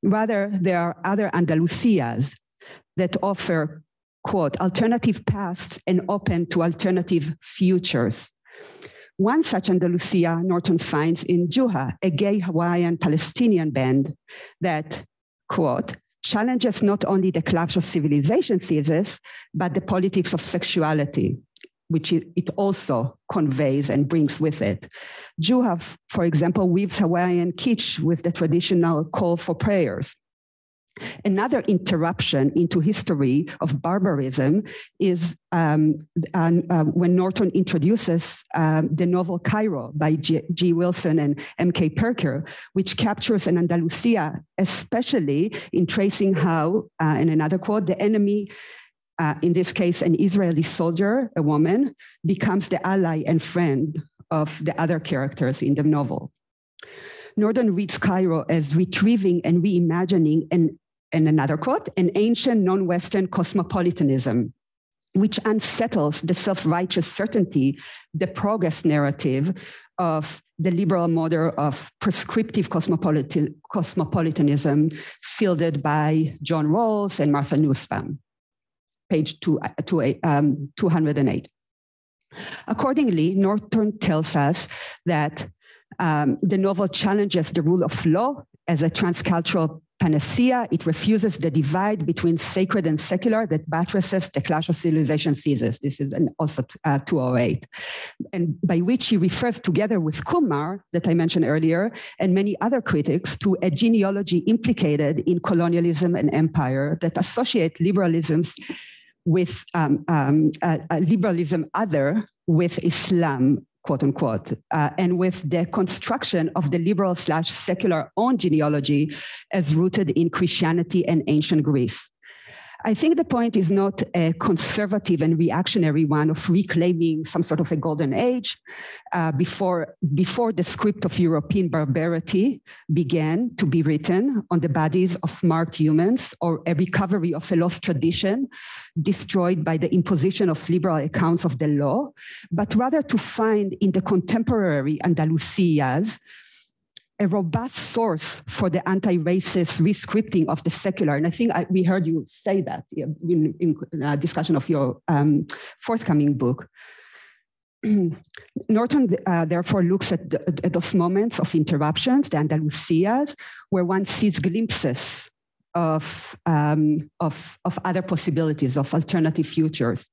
Rather, there are other Andalusias that offer, quote, alternative paths and open to alternative futures. One such Andalusia Norton finds in Juha, a gay Hawaiian Palestinian band that, quote, challenges not only the clash of civilization thesis, but the politics of sexuality, which it also conveys and brings with it. Juha, for example, weaves Hawaiian kitsch with the traditional call for prayers. Another interruption into history of barbarism is when Norton introduces the novel Cairo by G. Wilson and M.K. Perker, which captures an Andalusia, especially in tracing how, in another quote, the enemy, in this case, an Israeli soldier, a woman, becomes the ally and friend of the other characters in the novel. Norton reads Cairo as retrieving and reimagining and another quote, an ancient non-Western cosmopolitanism, which unsettles the self-righteous certainty, the progress narrative of the liberal model of prescriptive cosmopolitanism fielded by John Rawls and Martha Nussbaum, page 208. Accordingly, Norton tells us that the novel challenges the rule of law as a transcultural panacea. It refuses the divide between sacred and secular that buttresses the clash of civilization thesis. This is also 208, and by which he refers, together with Kumar, that I mentioned earlier, and many other critics, to a genealogy implicated in colonialism and empire that associate liberalisms with liberalism other with Islam, quote unquote, and with the construction of the liberal/secular own genealogy as rooted in Christianity and ancient Greece. I think the point is not a conservative and reactionary one of reclaiming some sort of a golden age before the script of European barbarity began to be written on the bodies of marked humans, or a recovery of a lost tradition destroyed by the imposition of liberal accounts of the law, but rather to find in the contemporary Andalusias a robust source for the anti-racist rescripting of the secular. And I think we heard you say that in discussion of your forthcoming book. Norton therefore looks at those moments of interruptions, the Andalusias, where one sees glimpses of other possibilities, of alternative futures.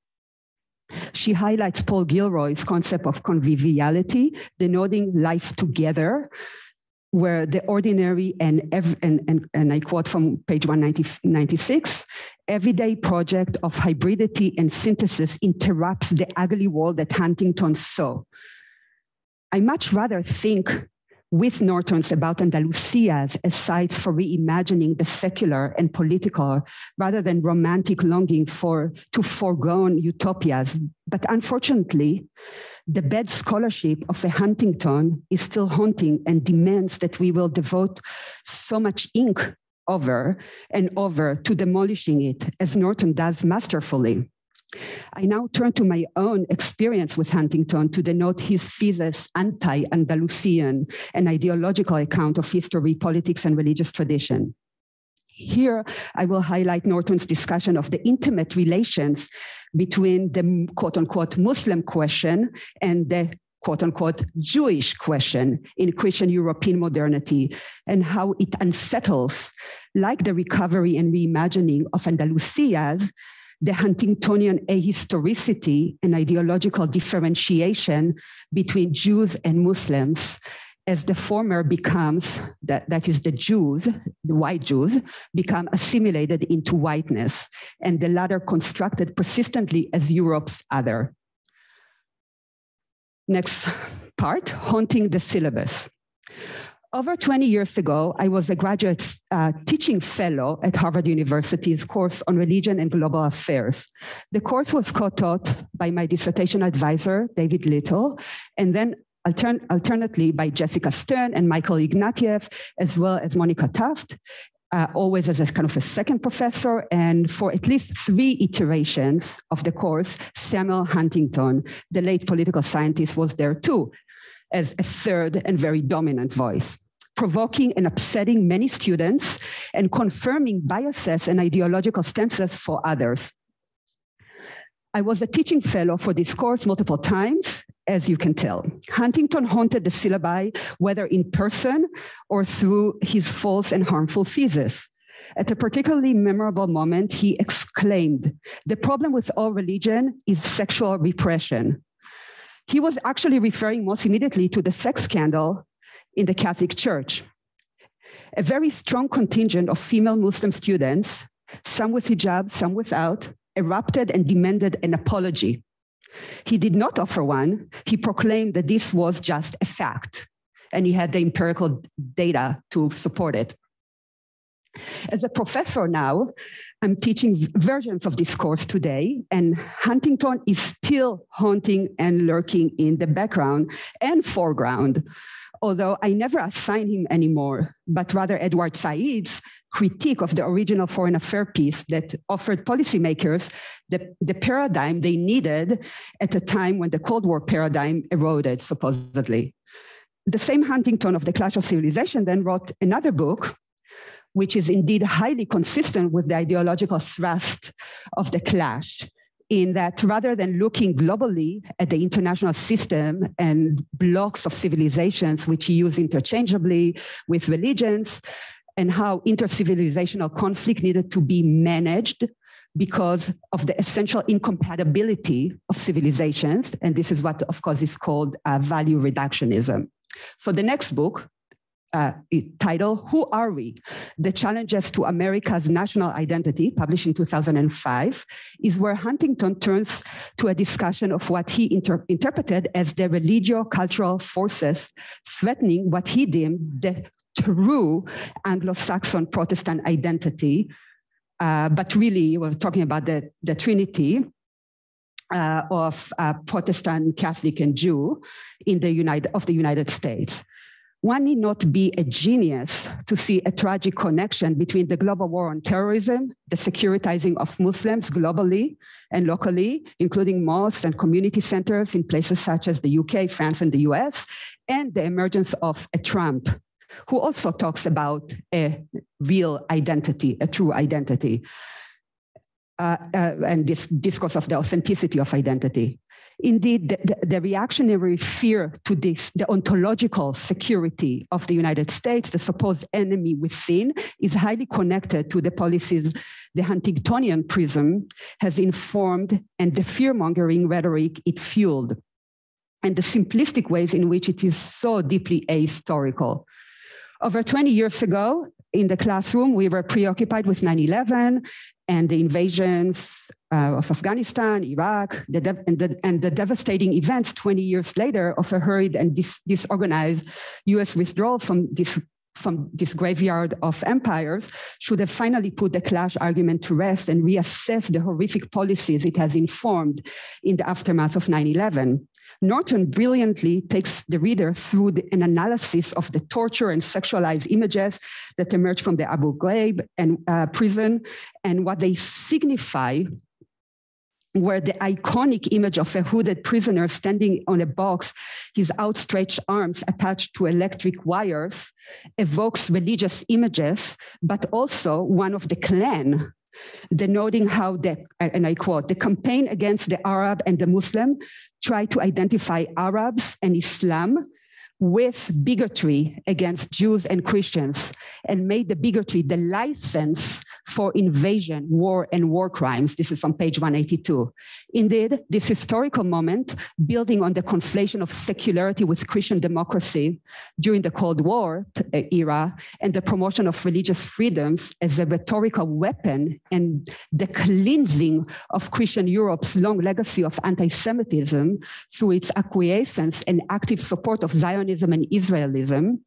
She highlights Paul Gilroy's concept of conviviality, denoting life together, where the ordinary and I quote from page 196, everyday project of hybridity and synthesis interrupts the ugly world that Huntington saw. I much rather think with Norton's about Andalusias as sites for reimagining the secular and political, rather than romantic longing to foregone utopias. But unfortunately, the bad scholarship of a Huntington is still haunting and demands that we will devote so much ink over and over to demolishing it, as Norton does masterfully. I now turn to my own experience with Huntington to denote his thesis anti-Andalusian, an ideological account of history, politics, and religious tradition. Here, I will highlight Norton's discussion of the intimate relations between the quote-unquote Muslim question and the quote-unquote Jewish question in Christian European modernity, and how it unsettles, like the recovery and reimagining of Andalusias, the Huntingtonian ahistoricity and ideological differentiation between Jews and Muslims, as the former becomes, that is the Jews, the white Jews, become assimilated into whiteness, and the latter constructed persistently as Europe's other. Next part, haunting the syllabus. Over 20 years ago, I was a graduate teaching fellow at Harvard University's course on religion and global affairs. The course was co-taught by my dissertation advisor, David Little, and then alternately by Jessica Stern and Michael Ignatieff, as well as Monica Taft, always as a kind of a second professor. And for at least 3 iterations of the course, Samuel Huntington, the late political scientist, was there too, as a third and very dominant voice, provoking and upsetting many students and confirming biases and ideological stances for others. I was a teaching fellow for Discourse multiple times, as you can tell. Huntington haunted the syllabi, whether in person or through his false and harmful thesis. At a particularly memorable moment, he exclaimed, "The problem with all religion is sexual repression." He was actually referring most immediately to the sex scandal in the Catholic Church. A very strong contingent of female Muslim students, some with hijab, some without, erupted and demanded an apology. He did not offer one. He proclaimed that this was just a fact, and he had the empirical data to support it. As a professor now, I'm teaching versions of Discourse today, and Huntington is still haunting and lurking in the background and foreground, although I never assign him anymore, but rather Edward Said's critique of the original foreign affairs piece that offered policymakers the paradigm they needed at a time when the Cold War paradigm eroded, supposedly. The same Huntington of The Clash of Civilization then wrote another book, which is indeed highly consistent with the ideological thrust of The Clash, in that rather than looking globally at the international system and blocks of civilizations, which he used interchangeably with religions, and how intercivilizational conflict needed to be managed because of the essential incompatibility of civilizations. And this is what, of course, is called value reductionism. So the next book, titled Who Are We? The Challenges to America's National Identity, published in 2005, is where Huntington turns to a discussion of what he interpreted as the religio-cultural forces threatening what he deemed the true Anglo-Saxon Protestant identity, but really we're talking about the Trinity of Protestant, Catholic, and Jew in the United States. One need not be a genius to see a tragic connection between the global war on terrorism, the securitizing of Muslims globally and locally, including mosques and community centers in places such as the UK, France, and the US, and the emergence of a Trump, who also talks about a real identity, a true identity, and this discourse of the authenticity of identity. Indeed, the reactionary fear to this, the ontological security of the United States, the supposed enemy within, is highly connected to the policies the Huntingtonian prism has informed and the fear-mongering rhetoric it fueled, and the simplistic ways in which it is so deeply ahistorical. Over 20 years ago, in the classroom, we were preoccupied with 9/11 and the invasions of Afghanistan, Iraq, and the devastating events 20 years later of a hurried and disorganized US withdrawal from this graveyard of empires should have finally put the clash argument to rest and reassess the horrific policies it has informed in the aftermath of 9/11. Norton brilliantly takes the reader through an analysis of the torture and sexualized images that emerge from the Abu Ghraib and prison and what they signify, where the iconic image of a hooded prisoner standing on a box, his outstretched arms attached to electric wires, evokes religious images, but also one of the Klan, denoting how and I quote, the campaign against the Arab and the Muslim tried to identify Arabs and Islam with bigotry against Jews and Christians, and made the bigotry the license for invasion, war, and war crimes. This is from page 182. Indeed, this historical moment, building on the conflation of secularity with Christian democracy during the Cold War era, and the promotion of religious freedoms as a rhetorical weapon, and the cleansing of Christian Europe's long legacy of anti-Semitism through its acquiescence and active support of Zionism and Israelism,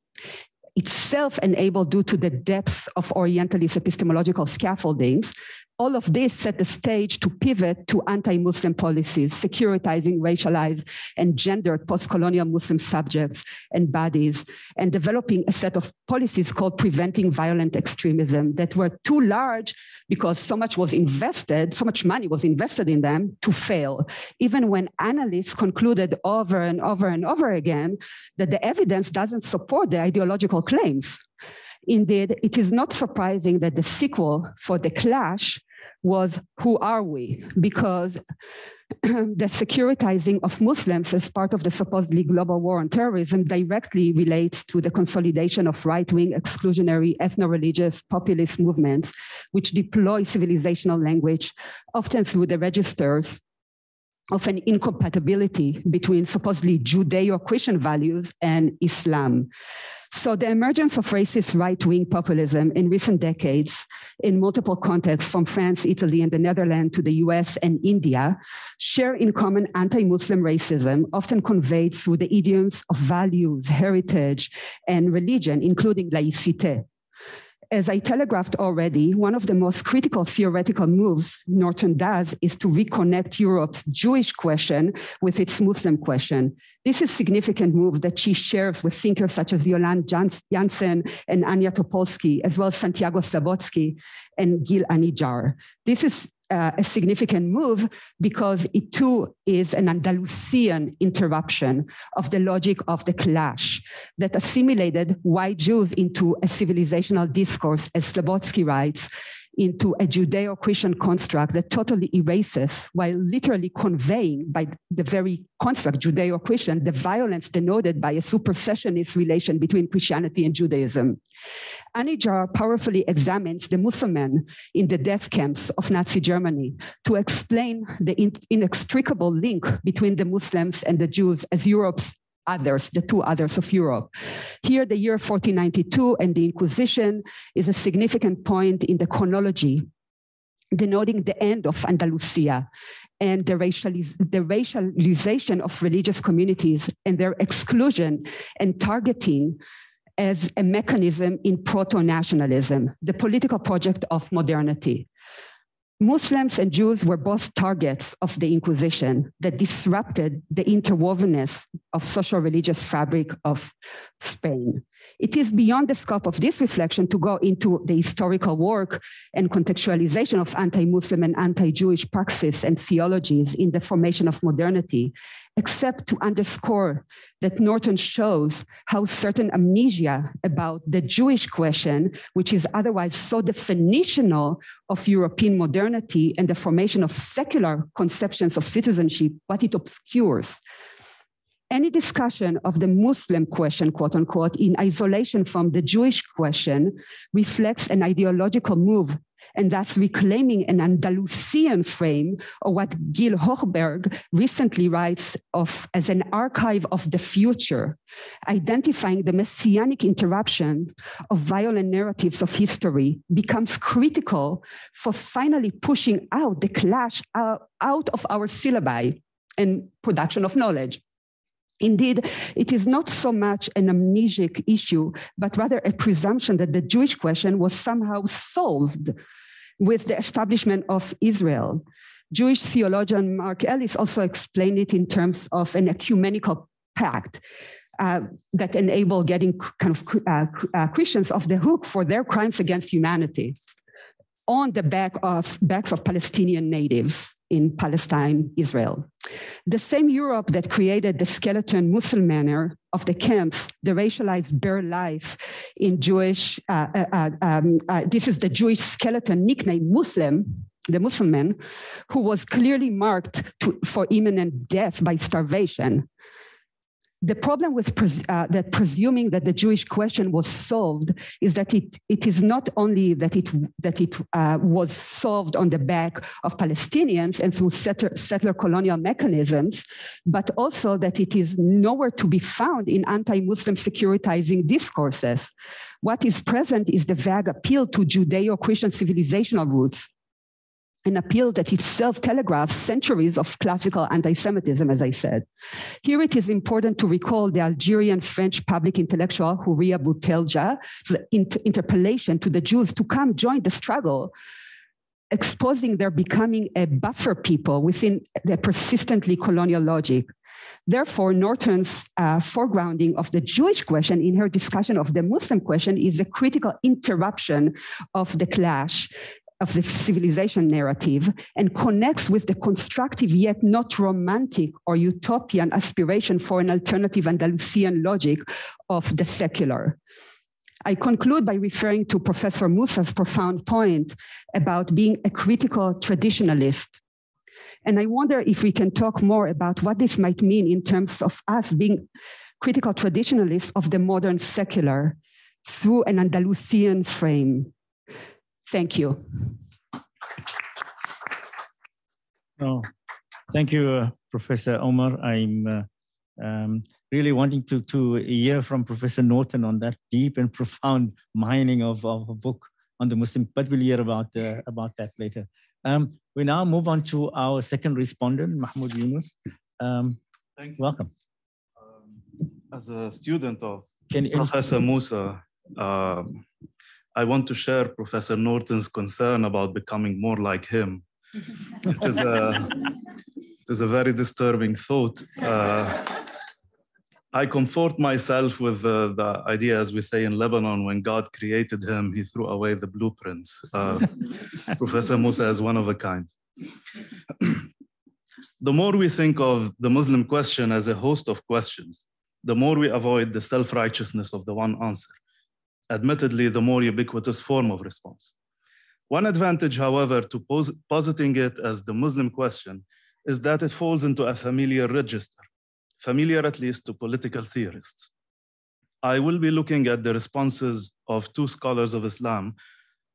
itself enabled due to the depth of Orientalist epistemological scaffoldings. All of this set the stage to pivot to anti-Muslim policies, securitizing racialized and gendered post-colonial Muslim subjects and bodies, and developing a set of policies called preventing violent extremism that were too large because so much money was invested in them to fail, even when analysts concluded over and over and over again that the evidence doesn't support the ideological claims. Indeed, it is not surprising that the sequel for The Clash was Who Are We? Because the securitizing of Muslims as part of the supposedly global war on terrorism directly relates to the consolidation of right-wing, exclusionary, ethno-religious, populist movements, which deploy civilizational language, often through the registers of an incompatibility between supposedly Judeo-Christian values and Islam. So the emergence of racist right-wing populism in recent decades in multiple contexts, from France, Italy, and the Netherlands to the US and India, share in common anti-Muslim racism, often conveyed through the idioms of values, heritage, and religion, including laïcité. As I telegraphed already, one of the most critical theoretical moves Norton does is to reconnect Europe's Jewish question with its Muslim question. This is a significant move that she shares with thinkers such as Yolande Janssen and Anya Topolsky, as well as Santiago Slabotsky and Gil Anijar. This is a significant move because it too is an Andalusian interruption of the logic of the clash that assimilated white Jews into a civilizational discourse, as Slabotsky writes, into a Judeo-Christian construct that totally erases, while literally conveying by the very construct Judeo-Christian, the violence denoted by a supersessionist relation between Christianity and Judaism. Anijar powerfully examines the Musliman in the death camps of Nazi Germany to explain the inextricable link between the Muslims and the Jews as Europe's others, the two others of Europe. Here, the year 1492 and the Inquisition is a significant point in the chronology, denoting the end of Andalusia and the racialization of religious communities and their exclusion and targeting as a mechanism in proto-nationalism, the political project of modernity. Muslims and Jews were both targets of the Inquisition that disrupted the interwovenness of social religious fabric of Spain. It is beyond the scope of this reflection to go into the historical work and contextualization of anti-Muslim and anti-Jewish praxis and theologies in the formation of modernity, except to underscore that Norton shows how certain amnesia about the Jewish question, which is otherwise so definitional of European modernity and the formation of secular conceptions of citizenship, what it obscures. Any discussion of the Muslim question, quote unquote, in isolation from the Jewish question reflects an ideological move and thus reclaiming an Andalusian frame, or what Gil Hochberg recently writes of as an archive of the future, identifying the messianic interruptions of violent narratives of history becomes critical for finally pushing out the clash out of our syllabi and production of knowledge. Indeed, it is not so much an amnesic issue, but rather a presumption that the Jewish question was somehow solved with the establishment of Israel. Jewish theologian Mark Ellis also explained it in terms of an ecumenical pact that enabled getting kind of Christians off the hook for their crimes against humanity on the backs of Palestinian natives in Palestine, Israel. The same Europe that created the skeleton Muslim manner of the camps, the racialized bare life in Jewish, this is the Jewish skeleton nickname Muslim, the Muslim man, who was clearly marked for imminent death by starvation. The problem with presuming that the Jewish question was solved is that it is not only that it was solved on the back of Palestinians and through settler colonial mechanisms, but also that it is nowhere to be found in anti-Muslim securitizing discourses. What is present is the vague appeal to Judeo-Christian civilizational roots, an appeal that itself telegraphs centuries of classical anti-Semitism, as I said. Here it is important to recall the Algerian-French public intellectual Houria Boutelja's interpellation to the Jews to come join the struggle, exposing their becoming a buffer people within the persistently colonial logic. Therefore, Norton's foregrounding of the Jewish question in her discussion of the Muslim question is a critical interruption of the clash of the civilization narrative and connects with the constructive yet not romantic or utopian aspiration for an alternative Andalusian logic of the secular. I conclude by referring to Professor Musa's profound point about being a critical traditionalist. And I wonder if we can talk more about what this might mean in terms of us being critical traditionalists of the modern secular through an Andalusian frame. Thank you. Oh, thank you, Professor Omar. I'm really wanting to hear from Professor Norton on that deep and profound mining of a book on the Muslim, but we'll hear about that later. We now move on to our second respondent, Mahmoud Yunus. Thank you. Welcome. As a student of Professor Musa, I want to share Professor Norton's concern about becoming more like him. It is a very disturbing thought. I comfort myself with the idea, as we say in Lebanon, when God created him, he threw away the blueprints. Professor Musa is one of a kind. The more we think of the Muslim question as a host of questions, the more we avoid the self-righteousness of the one answer. Admittedly, the more ubiquitous form of response. One advantage, however, to positing it as the Muslim question is that it falls into a familiar register, familiar at least to political theorists. I will be looking at the responses of two scholars of Islam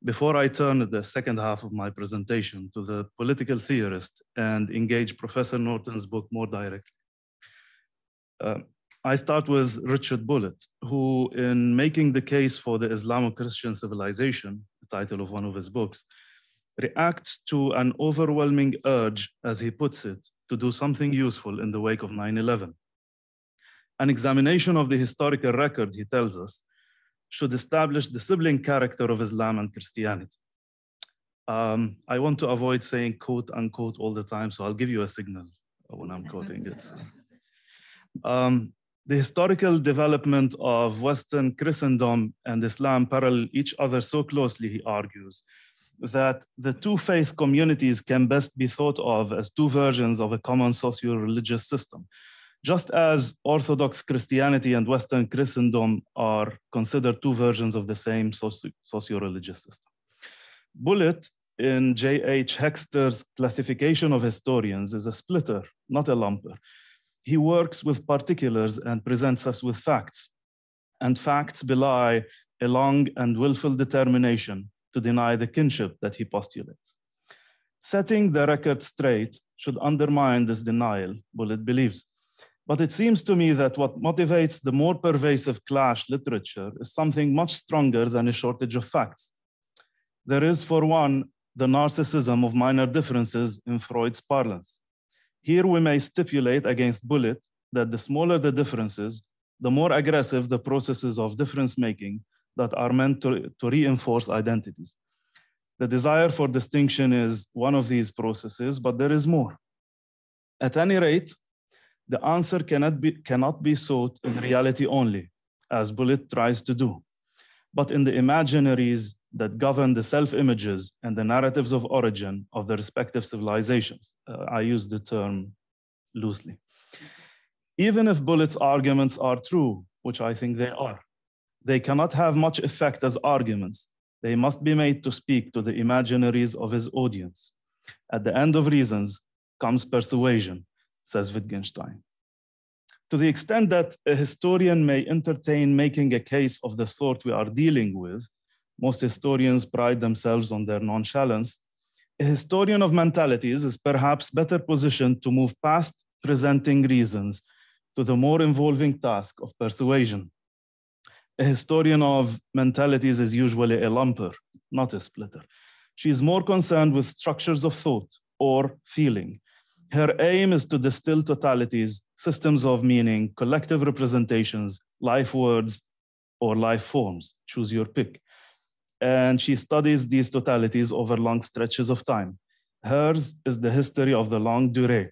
before I turn the second half of my presentation to the political theorist and engage Professor Norton's book more directly. I start with Richard Bullitt, who, in making the case for the Islamo-Christian civilization, the title of one of his books, reacts to an overwhelming urge, as he puts it, to do something useful in the wake of 9/11. An examination of the historical record, he tells us, should establish the sibling character of Islam and Christianity. I want to avoid saying quote unquote all the time, so I'll give you a signal when I'm quoting it. The historical development of Western Christendom and Islam parallel each other so closely, he argues, that the two faith communities can best be thought of as two versions of a common socio-religious system, just as Orthodox Christianity and Western Christendom are considered two versions of the same socio-religious system. Bullitt, in J.H. Hexter's classification of historians, is a splitter, not a lumper. He works with particulars and presents us with facts, and facts belie a long and willful determination to deny the kinship that he postulates. Setting the record straight should undermine this denial, Bullitt believes. But it seems to me that what motivates the more pervasive clash literature is something much stronger than a shortage of facts. There is, for one, the narcissism of minor differences in Freud's parlance. Here we may stipulate against Bullitt that the smaller the differences, the more aggressive the processes of difference-making that are meant to reinforce identities. The desire for distinction is one of these processes, but there is more. At any rate, the answer cannot be sought in reality only, as Bullitt tries to do, but in the imaginaries that govern the self-images and the narratives of origin of the respective civilizations. I use the term loosely. Even if Bullitt's arguments are true, which I think they are, they cannot have much effect as arguments. They must be made to speak to the imaginaries of his audience. At the end of reasons comes persuasion, says Wittgenstein. To the extent that a historian may entertain making a case of the sort we are dealing with, most historians pride themselves on their nonchalance, a historian of mentalities is perhaps better positioned to move past presenting reasons to the more involving task of persuasion. A historian of mentalities is usually a lumper, not a splitter. She is more concerned with structures of thought or feeling. Her aim is to distill totalities, systems of meaning, collective representations, life words, or life forms, choose your pick. And she studies these totalities over long stretches of time. Hers is the history of the longue durée.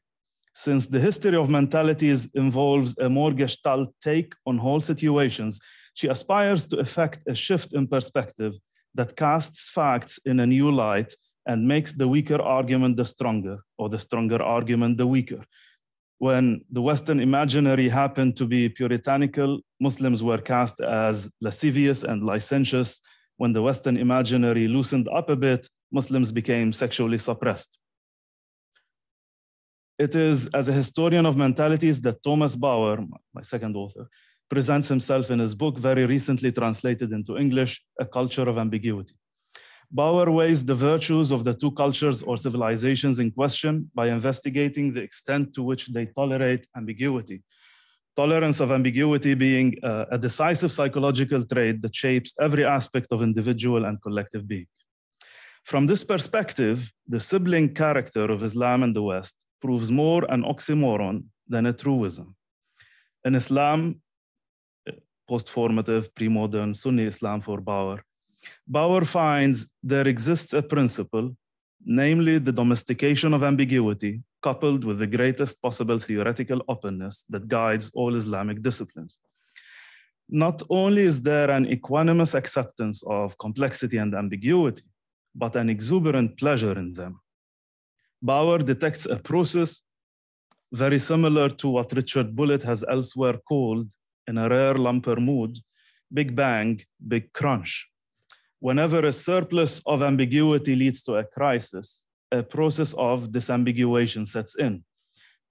Since the history of mentalities involves a more gestalt take on whole situations, she aspires to effect a shift in perspective that casts facts in a new light and makes the weaker argument the stronger, or the stronger argument the weaker. When the Western imaginary happened to be puritanical, Muslims were cast as lascivious and licentious. When the Western imaginary loosened up a bit, Muslims became sexually suppressed. It is as a historian of mentalities that Thomas Bauer, my second author, presents himself in his book, very recently translated into English, A Culture of Ambiguity. Bauer weighs the virtues of the two cultures or civilizations in question by investigating the extent to which they tolerate ambiguity. Tolerance of ambiguity being a decisive psychological trait that shapes every aspect of individual and collective being. From this perspective, the sibling character of Islam and the West proves more an oxymoron than a truism. In Islam, post-formative, pre-modern, Sunni Islam for Bauer, Bauer finds there exists a principle, namely the domestication of ambiguity, coupled with the greatest possible theoretical openness that guides all Islamic disciplines. Not only is there an equanimous acceptance of complexity and ambiguity, but an exuberant pleasure in them. Bauer detects a process very similar to what Richard Bullitt has elsewhere called, in a rare lumper mood, Big Bang, Big Crunch. Whenever a surplus of ambiguity leads to a crisis, a process of disambiguation sets in.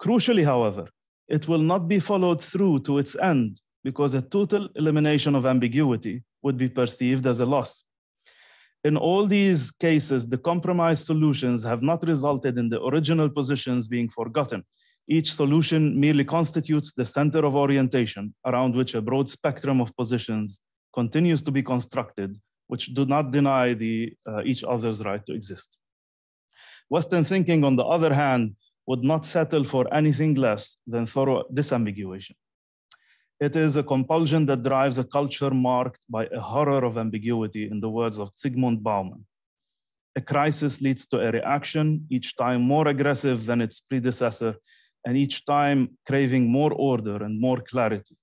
Crucially, however, it will not be followed through to its end because a total elimination of ambiguity would be perceived as a loss. In all these cases, the compromise solutions have not resulted in the original positions being forgotten. Each solution merely constitutes the center of orientation around which a broad spectrum of positions continues to be constructed, which do not deny each other's right to exist. Western thinking, on the other hand, would not settle for anything less than thorough disambiguation. It is a compulsion that drives a culture marked by a horror of ambiguity, in the words of Zygmunt Bauman. A crisis leads to a reaction, each time more aggressive than its predecessor, and each time craving more order and more clarity.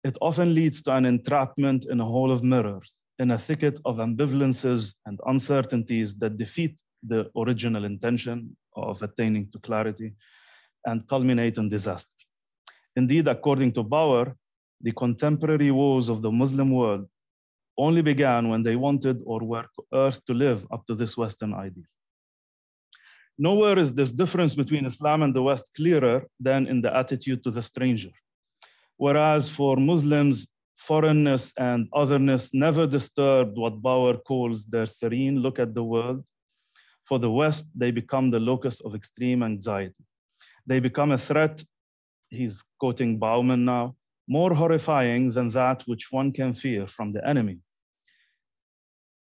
It often leads to an entrapment in a hall of mirrors, in a thicket of ambivalences and uncertainties that defeat the original intention of attaining to clarity and culminate in disaster. Indeed, according to Bauer, the contemporary woes of the Muslim world only began when they wanted or were coerced to live up to this Western ideal. Nowhere is this difference between Islam and the West clearer than in the attitude to the stranger. Whereas for Muslims, foreignness and otherness never disturbed what Bauer calls their serene look at the world, for the West, they become the locus of extreme anxiety. They become a threat, he's quoting Bauman now, more horrifying than that which one can fear from the enemy.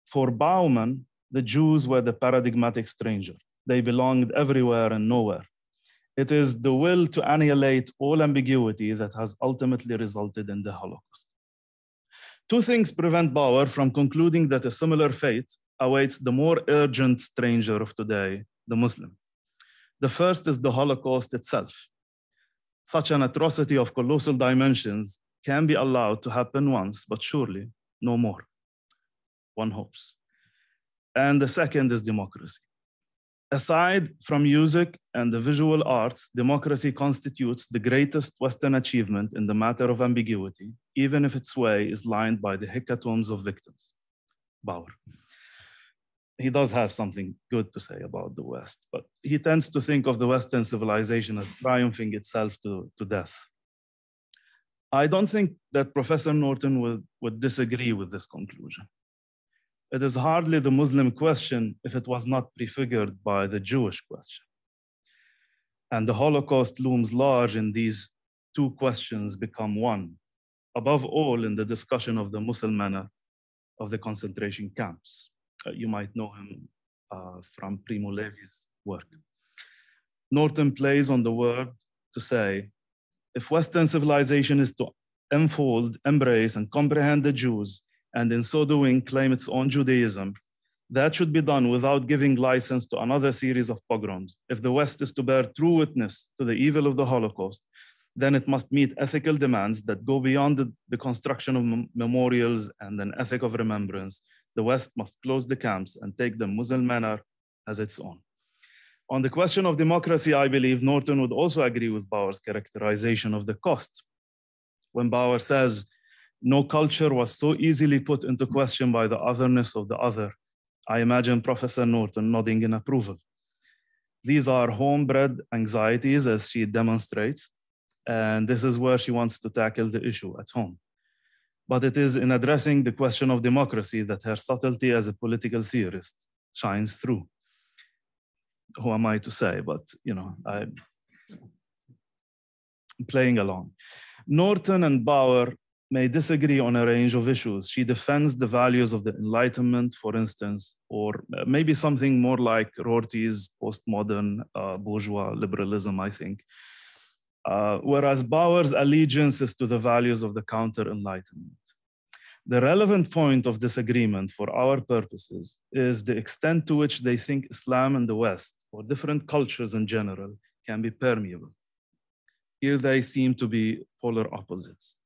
For Bauman, the Jews were the paradigmatic stranger. They belonged everywhere and nowhere. It is the will to annihilate all ambiguity that has ultimately resulted in the Holocaust. Two things prevent Bauer from concluding that a similar fate awaits the more urgent stranger of today, the Muslim. The first is the Holocaust itself. Such an atrocity of colossal dimensions can be allowed to happen once, but surely no more, one hopes. And the second is democracy. Aside from music and the visual arts, democracy constitutes the greatest Western achievement in the matter of ambiguity, even if its way is lined by the hecatombs of victims. Bauer. He does have something good to say about the West, but he tends to think of the Western civilization as triumphing itself to death. I don't think that Professor Norton would disagree with this conclusion. It is hardly the Muslim question if it was not prefigured by the Jewish question. And the Holocaust looms large in these two questions become one, above all in the discussion of the Musulmana of the concentration camps. You might know him from Primo Levi's work. Norton plays on the word to say, if Western civilization is to enfold, embrace, and comprehend the Jews, and in so doing claim its own Judaism, that should be done without giving license to another series of pogroms. If the West is to bear true witness to the evil of the Holocaust, then it must meet ethical demands that go beyond the construction of memorials and an ethic of remembrance. The West must close the camps and take the Muslim manner as its own. On the question of democracy, I believe Norton would also agree with Bauer's characterization of the cost. When Bauer says, no culture was so easily put into question by the otherness of the other, I imagine Professor Norton nodding in approval. These are homebred anxieties, as she demonstrates, and this is where she wants to tackle the issue at home. But it is in addressing the question of democracy that her subtlety as a political theorist shines through. Who am I to say, but I'm playing along. Norton and Bauer may disagree on a range of issues. She defends the values of the Enlightenment, for instance, or maybe something more like Rorty's postmodern bourgeois liberalism, I think. Whereas Bauer's allegiance is to the values of the counter-Enlightenment. The relevant point of disagreement for our purposes is the extent to which they think Islam and the West, or different cultures in general, can be permeable. Here they seem to be polar opposites.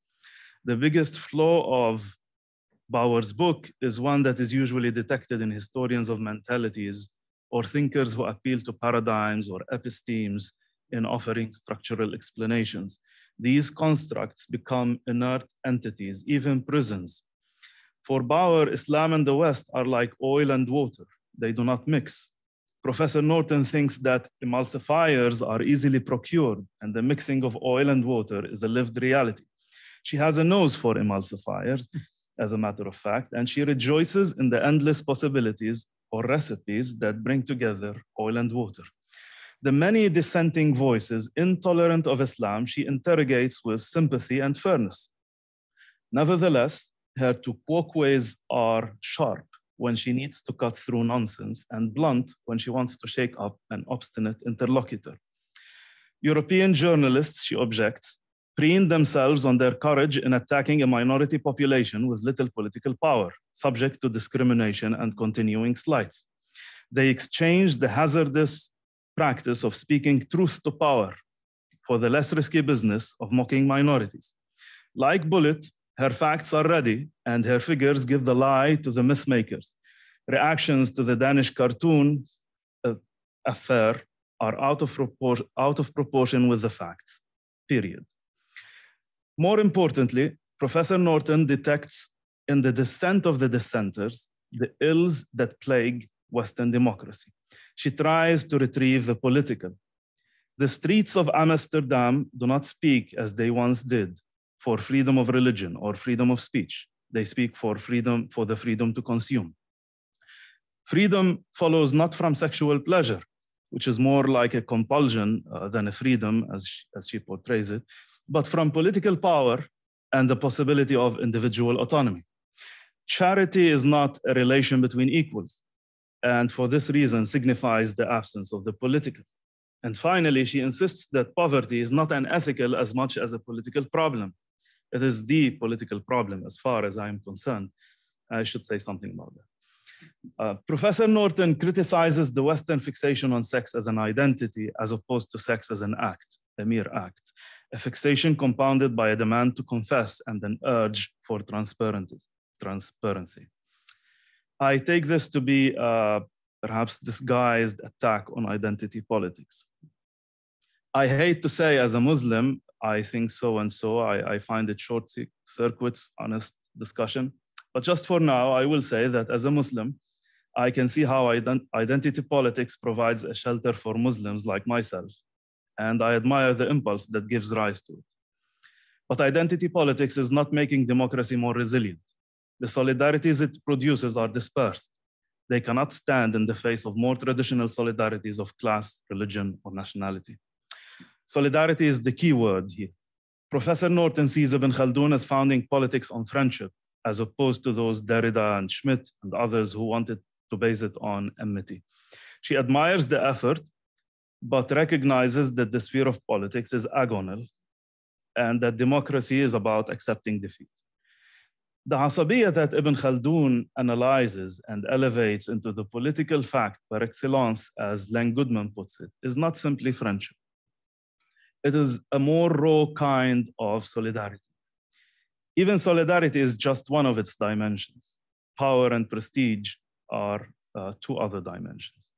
The biggest flaw of Bauer's book is one that is usually detected in historians of mentalities or thinkers who appeal to paradigms or epistemes in offering structural explanations. These constructs become inert entities, even prisons. For Bauer, Islam and the West are like oil and water. They do not mix. Professor Norton thinks that emulsifiers are easily procured, and the mixing of oil and water is a lived reality. She has a nose for emulsifiers, as a matter of fact, and she rejoices in the endless possibilities or recipes that bring together oil and water. The many dissenting voices intolerant of Islam, she interrogates with sympathy and fairness. Nevertheless, her tu quoques are sharp when she needs to cut through nonsense and blunt when she wants to shake up an obstinate interlocutor. European journalists, she objects, preen themselves on their courage in attacking a minority population with little political power, subject to discrimination and continuing slights. They exchanged the hazardous practice of speaking truth to power for the less risky business of mocking minorities. Like Bullet, her facts are ready and her figures give the lie to the myth makers. Reactions to the Danish cartoon affair are out of proportion with the facts, period. More importantly, Professor Norton detects in the dissent of the dissenters the ills that plague Western democracy. She tries to retrieve the political. The streets of Amsterdam do not speak as they once did for freedom of religion or freedom of speech. They speak for the freedom to consume. Freedom follows not from sexual pleasure, which is more like a compulsion than a freedom as she portrays it, but from political power and the possibility of individual autonomy. Charity is not a relation between equals, and for this reason signifies the absence of the political. And finally, she insists that poverty is not an ethical as much as a political problem. It is the political problem as far as I am concerned. I should say something about that. Professor Norton criticizes the Western fixation on sex as an identity as opposed to sex as an act, a mere act, a fixation compounded by a demand to confess and an urge for transparency. I take this to be a perhaps disguised attack on identity politics. I hate to say as a Muslim, I think so and so. I find it short circuits honest discussion. But just for now, I will say that as a Muslim, I can see how identity politics provides a shelter for Muslims like myself. And I admire the impulse that gives rise to it. But identity politics is not making democracy more resilient. The solidarities it produces are dispersed. They cannot stand in the face of more traditional solidarities of class, religion, or nationality. Solidarity is the key word here. Professor Norton sees Ibn Khaldun as founding politics on friendship, as opposed to those Derrida and Schmidt and others who wanted to base it on enmity. She admires the effort, but recognizes that the sphere of politics is agonal and that democracy is about accepting defeat. The Asabiyya that Ibn Khaldun analyzes and elevates into the political fact par excellence, as Len Goodman puts it, is not simply friendship. It is a more raw kind of solidarity. Even solidarity is just one of its dimensions. Power and prestige are two other dimensions.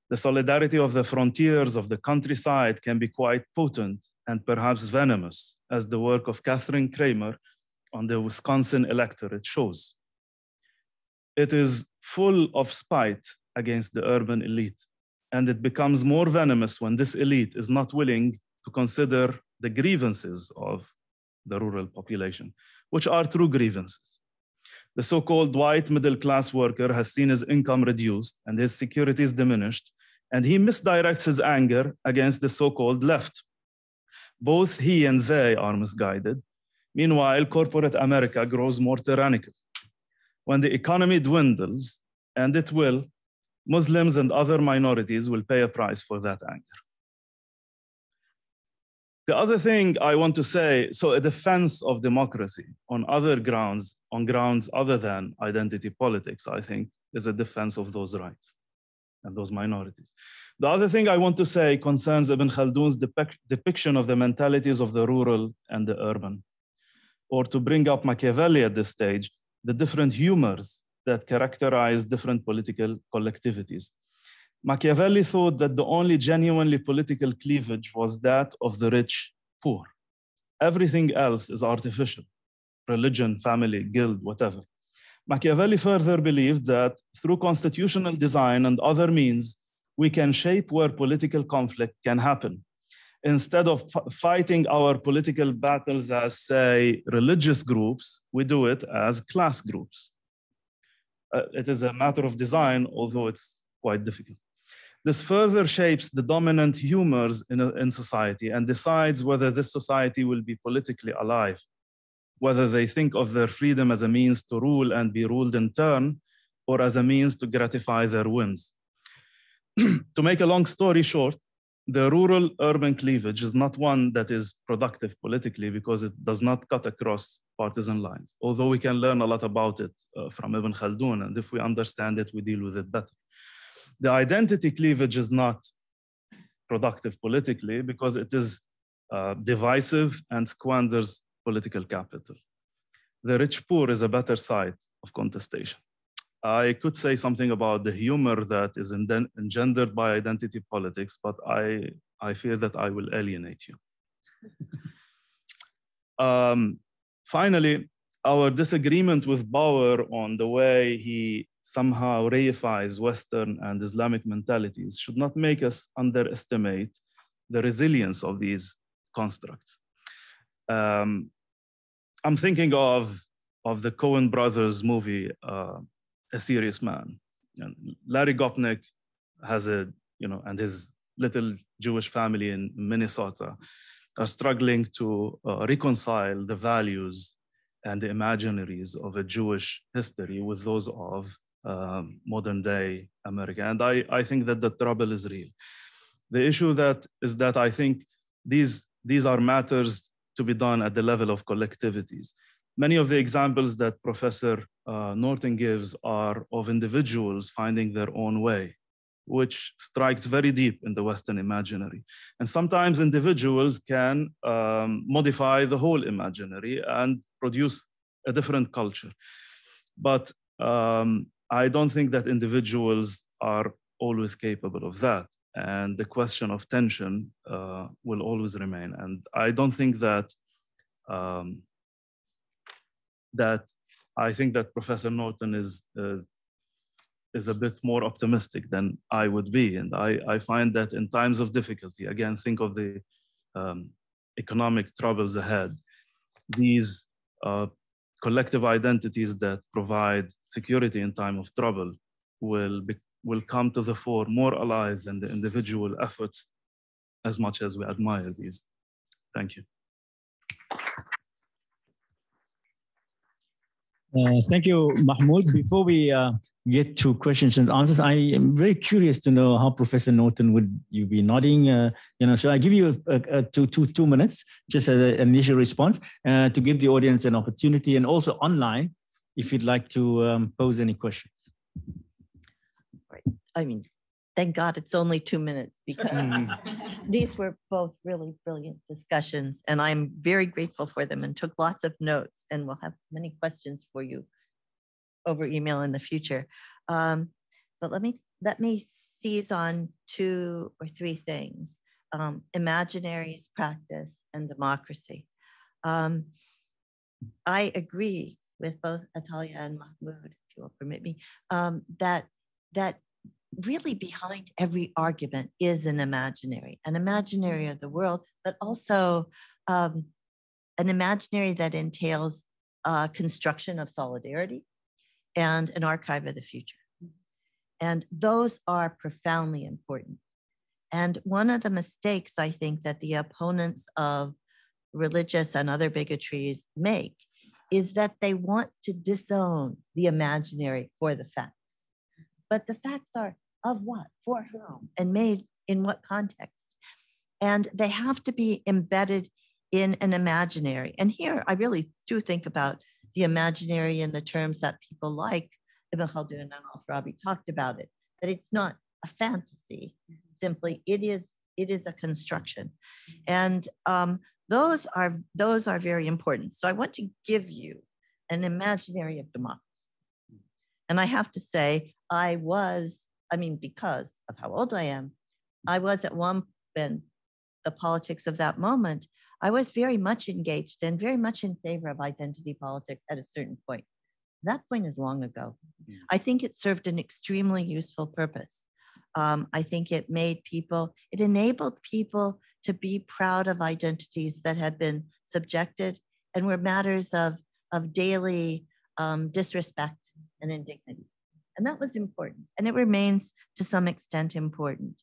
The solidarity of the frontiers of the countryside can be quite potent and perhaps venomous, as the work of Catherine Kramer on the Wisconsin electorate shows. It is full of spite against the urban elite, and it becomes more venomous when this elite is not willing to consider the grievances of the rural population, which are true grievances. The so-called white middle-class worker has seen his income reduced and his securities diminished, and he misdirects his anger against the so-called left. Both he and they are misguided. Meanwhile, corporate America grows more tyrannical. When the economy dwindles, and it will, Muslims and other minorities will pay a price for that anger. The other thing I want to say, so a defense of democracy on other grounds, on grounds other than identity politics, I think, is a defense of those rights and those minorities. The other thing I want to say concerns Ibn Khaldun's depiction of the mentalities of the rural and the urban. Or to bring up Machiavelli at this stage, the different humors that characterize different political collectivities. Machiavelli thought that the only genuinely political cleavage was that of the rich poor. Everything else is artificial, religion, family, guild, whatever. Machiavelli further believed that through constitutional design and other means, we can shape where political conflict can happen. Instead of fighting our political battles as, say, religious groups, we do it as class groups. It is a matter of design, although it's quite difficult. This further shapes the dominant humors in society and decides whether this society will be politically alive, whether they think of their freedom as a means to rule and be ruled in turn, or as a means to gratify their whims. To make a long story short, the rural-urban cleavage is not one that is productive politically because it does not cut across partisan lines, although we can learn a lot about it from Ibn Khaldun, and if we understand it, we deal with it better. The identity cleavage is not productive politically because it is divisive and squanders political capital. The rich-poor is a better site of contestation. I could say something about the humor that is engendered by identity politics, but I fear that I will alienate you. Finally, our disagreement with Bauer on the way he somehow reifies Western and Islamic mentalities should not make us underestimate the resilience of these constructs. I'm thinking of the Coen brothers movie, A Serious Man. And Larry Gopnik has and his little Jewish family in Minnesota are struggling to reconcile the values and the imaginaries of a Jewish history with those of modern day America. And I think that the trouble is real. The issue is that I think these are matters to be done at the level of collectivities. Many of the examples that Professor Norton gives are of individuals finding their own way, which strikes very deep in the Western imaginary. And sometimes individuals can modify the whole imaginary and produce a different culture. But I don't think that individuals are always capable of that. And the question of tension will always remain. And I don't think that I think that Professor Norton is a bit more optimistic than I would be. And I find that in times of difficulty, again, think of the economic troubles ahead, these collective identities that provide security in time of trouble will come to the fore more alive than the individual efforts, as much as we admire these. Thank you. Thank you, Mahmoud. Before we get to questions and answers, I am very curious to know how Professor Norton would you be nodding? So I give you two minutes just as an initial response to give the audience an opportunity, and also online if you'd like to pose any questions. Right. I mean, thank God it's only 2 minutes, because these were both really brilliant discussions, and I'm very grateful for them and took lots of notes, and we'll have many questions for you over email in the future. But let me seize on 2 or 3 things: imaginaries, practice, and democracy. I agree with both Atalia and Mahmoud, if you will permit me, that really behind every argument is an imaginary of the world, but also an imaginary that entails construction of solidarity and an archive of the future. And those are profoundly important. And one of the mistakes I think that the opponents of religious and other bigotries make is that they want to disown the imaginary for the facts. But the facts are of what, for whom, and made in what context. And they have to be embedded in an imaginary. And here I really do think about the imaginary in the terms that people like Ibn Khaldun and Al-Farabi talked about it, that it's not a fantasy, simply it is a construction. And those are very important. So I want to give you an imaginary of democracy. And I have to say, because of how old I am, I was at one in the politics of that moment, I was very much engaged and very much in favor of identity politics at a certain point. That point is long ago. I think it served an extremely useful purpose. I think it enabled people to be proud of identities that had been subjected and were matters of daily disrespect and indignity. And that was important. And it remains to some extent important.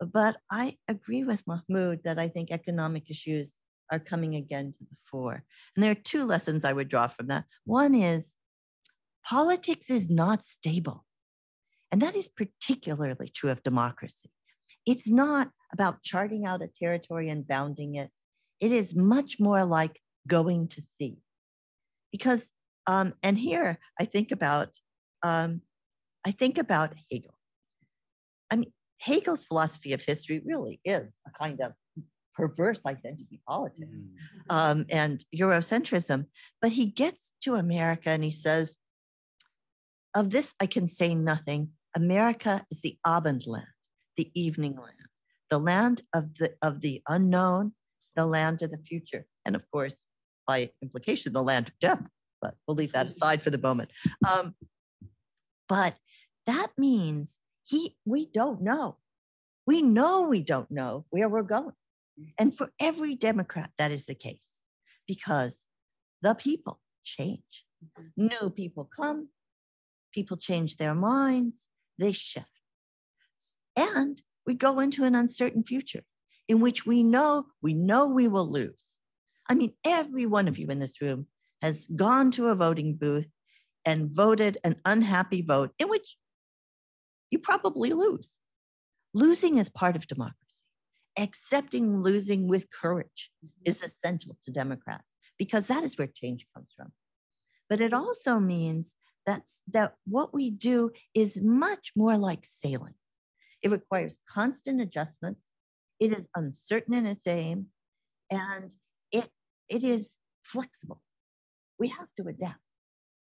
But I agree with Mahmoud that I think economic issues are coming again to the fore. And there are 2 lessons I would draw from that. One is politics is not stable. And that is particularly true of democracy. It's not about charting out a territory and bounding it. It is much more like going to sea. Because, and here I think about Hegel. I mean, Hegel's philosophy of history really is a kind of perverse identity politics and Eurocentrism. But he gets to America and he says, of this I can say nothing. America is the Abendland, the evening land, the land of the unknown, the land of the future. And of course, by implication, the land of death. But we'll leave that aside for the moment. But that means we don't know. We know we don't know where we're going. And for every Democrat, that is the case, because the people change. New people come, people change their minds, they shift. And we go into an uncertain future in which we know we will lose. I mean, every one of you in this room has gone to a voting booth and voted an unhappy vote in which you probably lose. Losing is part of democracy. Accepting losing with courage is essential to Democrats because that is where change comes from. But it also means that what we do is much more like sailing. It requires constant adjustments. It is uncertain in its aim, and it is flexible. We have to adapt.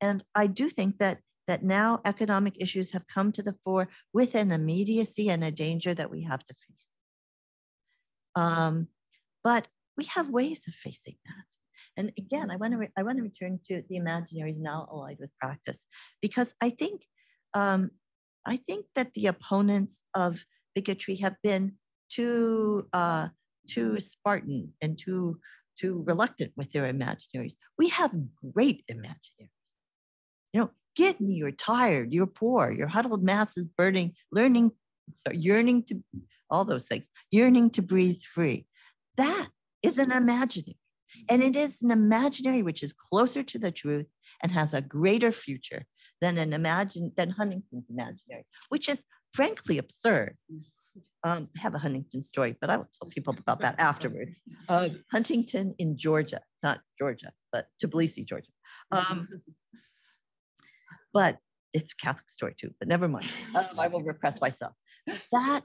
And I do think that now economic issues have come to the fore with an immediacy and a danger that we have to face. But we have ways of facing that. And again, I want to return to the imaginaries now allied with practice, because I think that the opponents of bigotry have been too Spartan and too reluctant with their imaginaries. We have great imaginaries. You know, get me, you're tired, you're poor, your huddled masses burning, yearning to, all those things, yearning to breathe free. That is an imaginary. And it is an imaginary which is closer to the truth and has a greater future than Huntington's imaginary, which is frankly absurd. I have a Huntington story, but I will tell people about that afterwards. Huntington in Georgia, not Georgia, but Tbilisi, Georgia. But it's a Catholic story too, but never mind. I will repress myself. That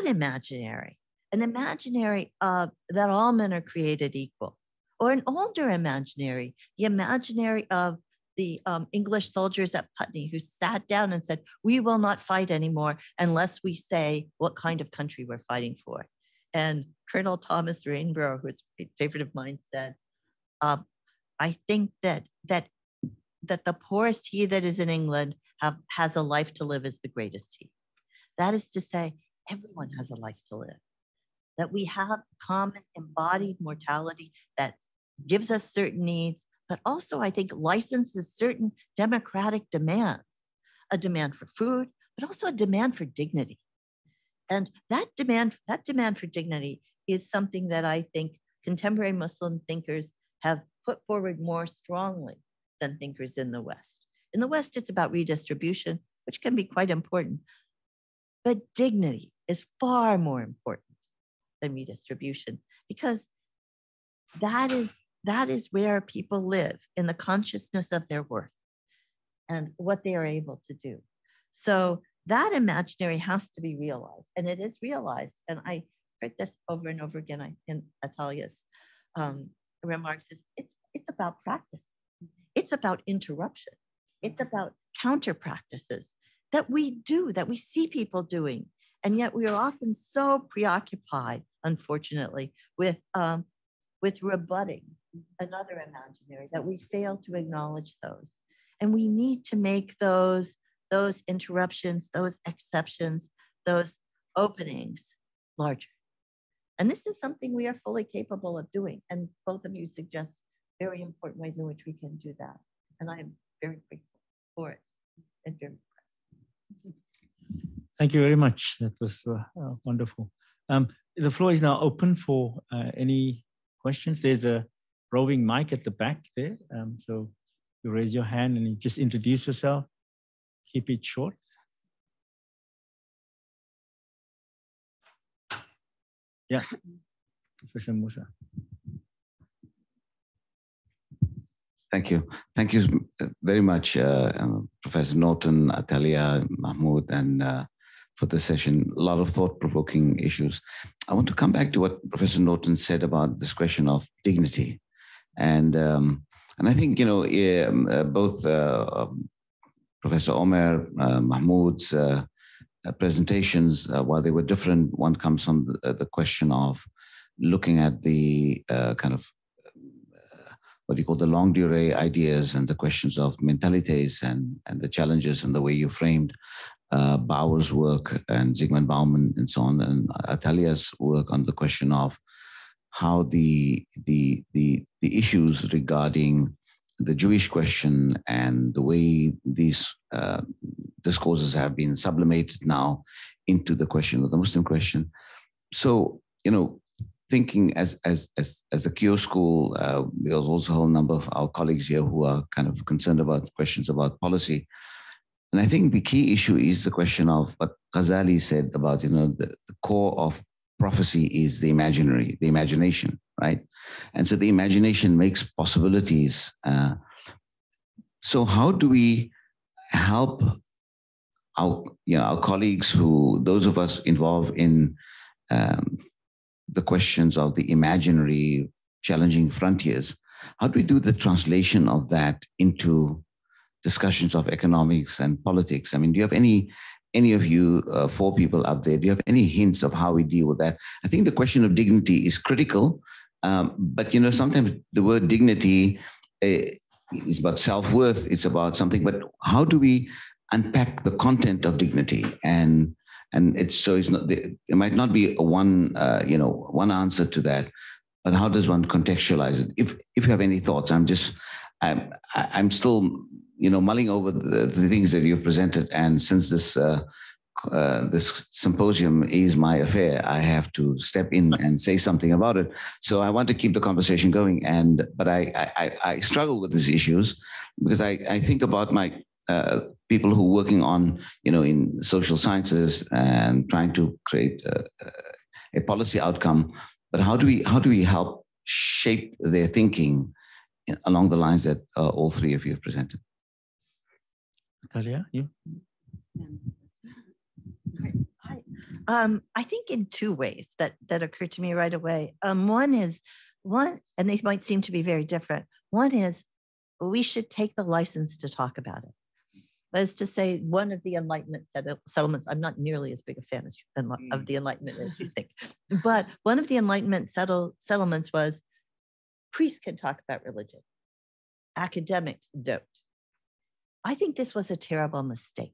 imaginary, an imaginary that all men are created equal, or an older imaginary, the imaginary of the English soldiers at Putney who sat down and said, we will not fight anymore unless we say what kind of country we're fighting for. And Colonel Thomas Rainbow, who's a favorite of mine, said, I think that the poorest he that is in England has a life to live as the greatest he. That is to say, everyone has a life to live. That we have common embodied mortality that gives us certain needs, but also I think licenses certain democratic demands, a demand for food, but also a demand for dignity. And that demand for dignity is something that I think contemporary Muslim thinkers have put forward more strongly than thinkers in the West. In the West, it's about redistribution, which can be quite important. But dignity is far more important than redistribution, because that is where people live, in the consciousness of their worth and what they are able to do. So that imaginary has to be realized, and it is realized. And I heard this over and over again in Atalia's remarks, is it's about practice. It's about interruption. It's about counter practices that we do, that we see people doing. And yet we are often so preoccupied, unfortunately, with rebutting another imaginary that we fail to acknowledge those. And we need to make those interruptions, those exceptions, those openings larger. And this is something we are fully capable of doing. And both of you suggest very important ways in which we can do that. And I am very grateful for it and very impressed. Thank you very much. That was wonderful. The floor is now open for any questions. There's a roving mic at the back there. So you raise your hand and you just introduce yourself. Keep it short. Yeah, Professor Musa. Thank you. Thank you very much, Professor Norton, Atalia, Mahmoud, and for this session. A lot of thought-provoking issues. I want to come back to what Professor Norton said about this question of dignity. And I think, you know, both Professor Omar, Mahmoud's presentations, while they were different, one comes from the question of looking at the kind of what you call the longue durée ideas and the questions of mentalities and the challenges and the way you framed Bauer's work and Zygmunt Bauman and so on, and Atalia's work on the question of how the issues regarding the Jewish question and the way these discourses have been sublimated now into the question of the Muslim question. So, you know, thinking as the Keough school, there's also a whole number of our colleagues here who are kind of concerned about questions about policy. And I think the key issue is the question of what Ghazali said about, you know, the core of prophecy is the imaginary, the imagination, right? And so the imagination makes possibilities. So how do we help our colleagues those of us involved in the questions of the imaginary challenging frontiers, how do we do the translation of that into discussions of economics and politics? I mean, do you have any of you, four people out there, do you have any hints of how we deal with that? I think the question of dignity is critical, but, you know, sometimes the word dignity is about self-worth, it's about something, but how do we unpack the content of dignity? And it's not, it might not be one answer to that, but how does one contextualize it? If you have any thoughts, I'm still, you know, mulling over the things that you've presented. And since this symposium is my affair, I have to step in and say something about it. So I want to keep the conversation going. But I struggle with these issues because I think about my people who are working on, you know, in social sciences and trying to create a policy outcome. But how do we help shape their thinking along the lines that all three of you have presented? Talia, you? I think in two ways that occurred to me right away. One, and they might seem to be very different. One is we should take the license to talk about it. That is to say, one of the Enlightenment settlements, I'm not nearly as big a fan of the Enlightenment as you think, but one of the Enlightenment settlements was priests can talk about religion, academics don't. I think this was a terrible mistake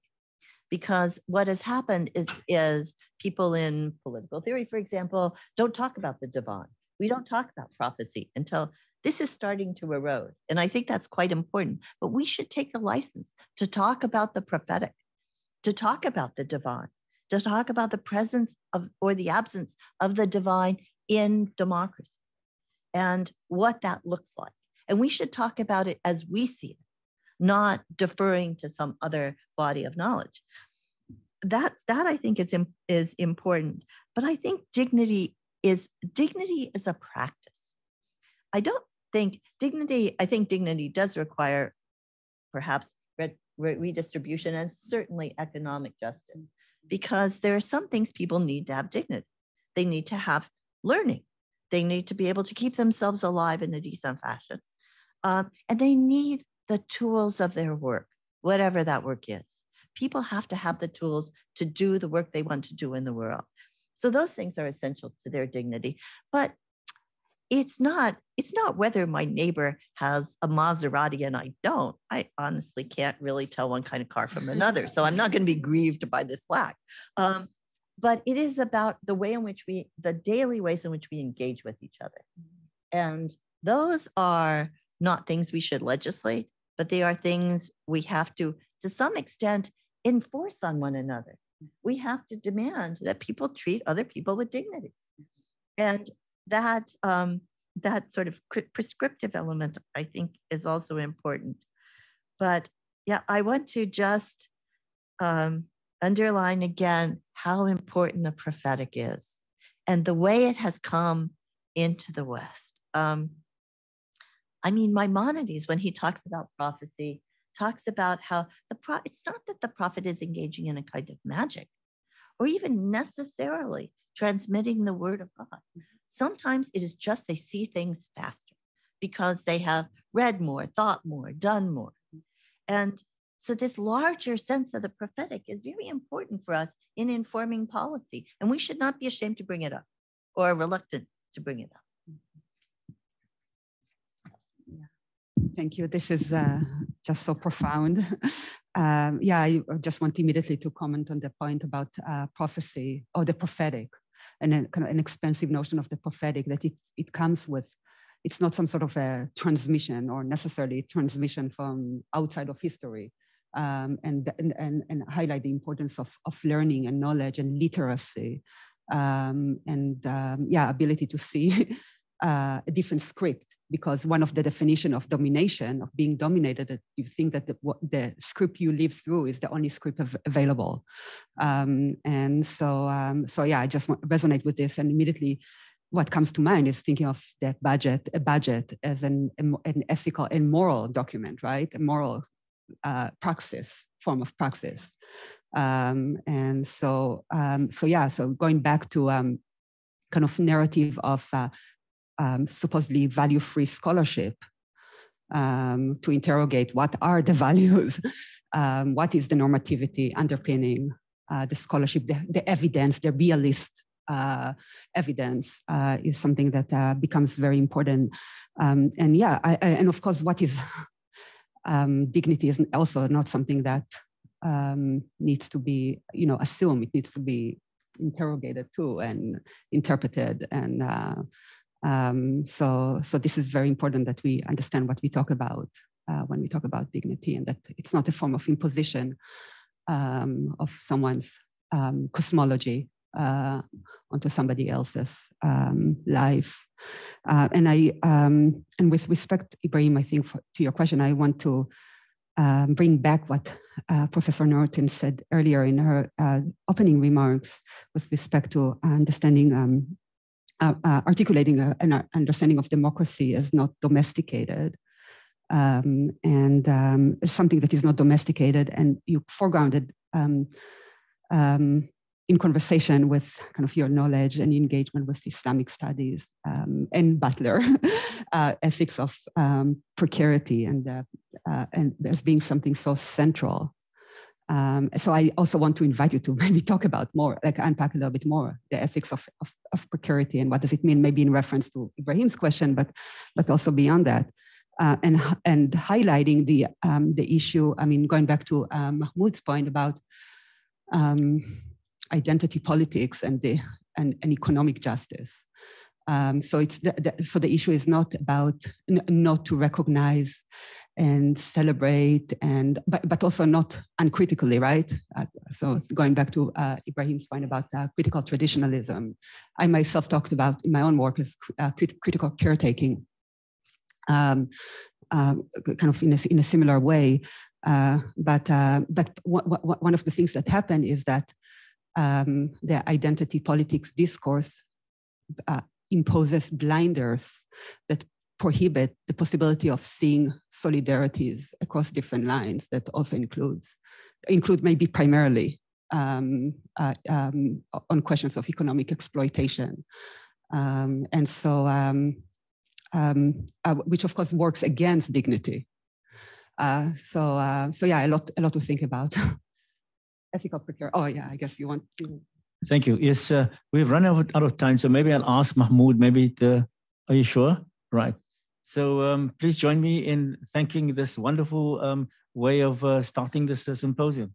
because what has happened is people in political theory, for example, don't talk about the divine. We don't talk about prophecy until this is starting to erode. And I think that's quite important. But we should take the license to talk about the prophetic, to talk about the divine, to talk about the presence of or the absence of the divine in democracy and what that looks like. And we should talk about it as we see it, not deferring to some other body of knowledge. That I think is important. But I think dignity is a practice. I think dignity does require perhaps redistribution and certainly economic justice, because there are some things people need to have dignity. They need to have learning. They need to be able to keep themselves alive in a decent fashion. And they need the tools of their work, whatever that work is. People have to have the tools to do the work they want to do in the world. So those things are essential to their dignity. But it's not whether my neighbor has a Maserati and I don't. I honestly can't really tell one kind of car from another. So I'm not going to be grieved by this lack. But it is about the way in which the daily ways in which we engage with each other. And those are not things we should legislate, but they are things we have to some extent, enforce on one another. We have to demand that people treat other people with dignity. And that sort of prescriptive element, I think, is also important. But yeah, I want to just underline again how important the prophetic is. and the way it has come into the West. I mean, Maimonides, when he talks about prophecy, talks about how it's not that the prophet is engaging in a kind of magic or even necessarily transmitting the word of God. Sometimes it is just they see things faster because they have read more, thought more, done more. And so this larger sense of the prophetic is very important for us in informing policy. And we should not be ashamed to bring it up or reluctant to bring it up. Thank you. This is just so profound. Yeah, I just want immediately to comment on the point about prophecy or the prophetic, and then kind of an expansive notion of the prophetic, that it comes with, it's not some sort of a transmission or necessarily transmission from outside of history, and highlight the importance of learning and knowledge and literacy, yeah, ability to see a different script, because one of the definition of domination, of being dominated, that you think that the script you live through is the only script available. And so yeah, I just resonate with this, and immediately what comes to mind is thinking of the budget, a budget as an ethical and moral document, right? A moral praxis, form of praxis. And so yeah, so going back to kind of narrative of supposedly value-free scholarship, to interrogate what are the values, what is the normativity underpinning the scholarship, the evidence, the realist evidence is something that becomes very important. And yeah, and of course, what is dignity is also not something that needs to be, assumed. It needs to be interrogated too and interpreted. And so this is very important that we understand what we talk about when we talk about dignity, and that it's not a form of imposition of someone's cosmology onto somebody else's life. And with respect, Ibrahim, I think to your question, I want to bring back what Professor Norton said earlier in her opening remarks with respect to understanding, articulating an understanding of democracy as not domesticated, and something that is not domesticated, and you foregrounded in conversation with kind of your knowledge and engagement with Islamic studies and Butler, ethics of precarity, and as being something so central. So I also want to invite you to maybe talk about more, like unpack a little bit more the ethics of precarity, and what does it mean, maybe in reference to Ibrahim's question, but also beyond that, and highlighting the issue. I mean, going back to Mahmoud's point about identity politics and economic justice. So so the issue is not about not to recognize and celebrate, but also not uncritically, right? So going back to Ibrahim's point about critical traditionalism, I myself talked about in my own work as critical caretaking, kind of in a similar way. But one of the things that happened is that the identity politics discourse imposes blinders that prohibit the possibility of seeing solidarities across different lines that also include maybe primarily on questions of economic exploitation. And so, which of course works against dignity. So yeah, a lot to think about. Ethical precarity. Oh yeah, I guess you want to. Thank you. Yes, we've run out of time, so maybe I'll ask Mahmoud. Are you sure? Right. So please join me in thanking this wonderful way of starting this symposium.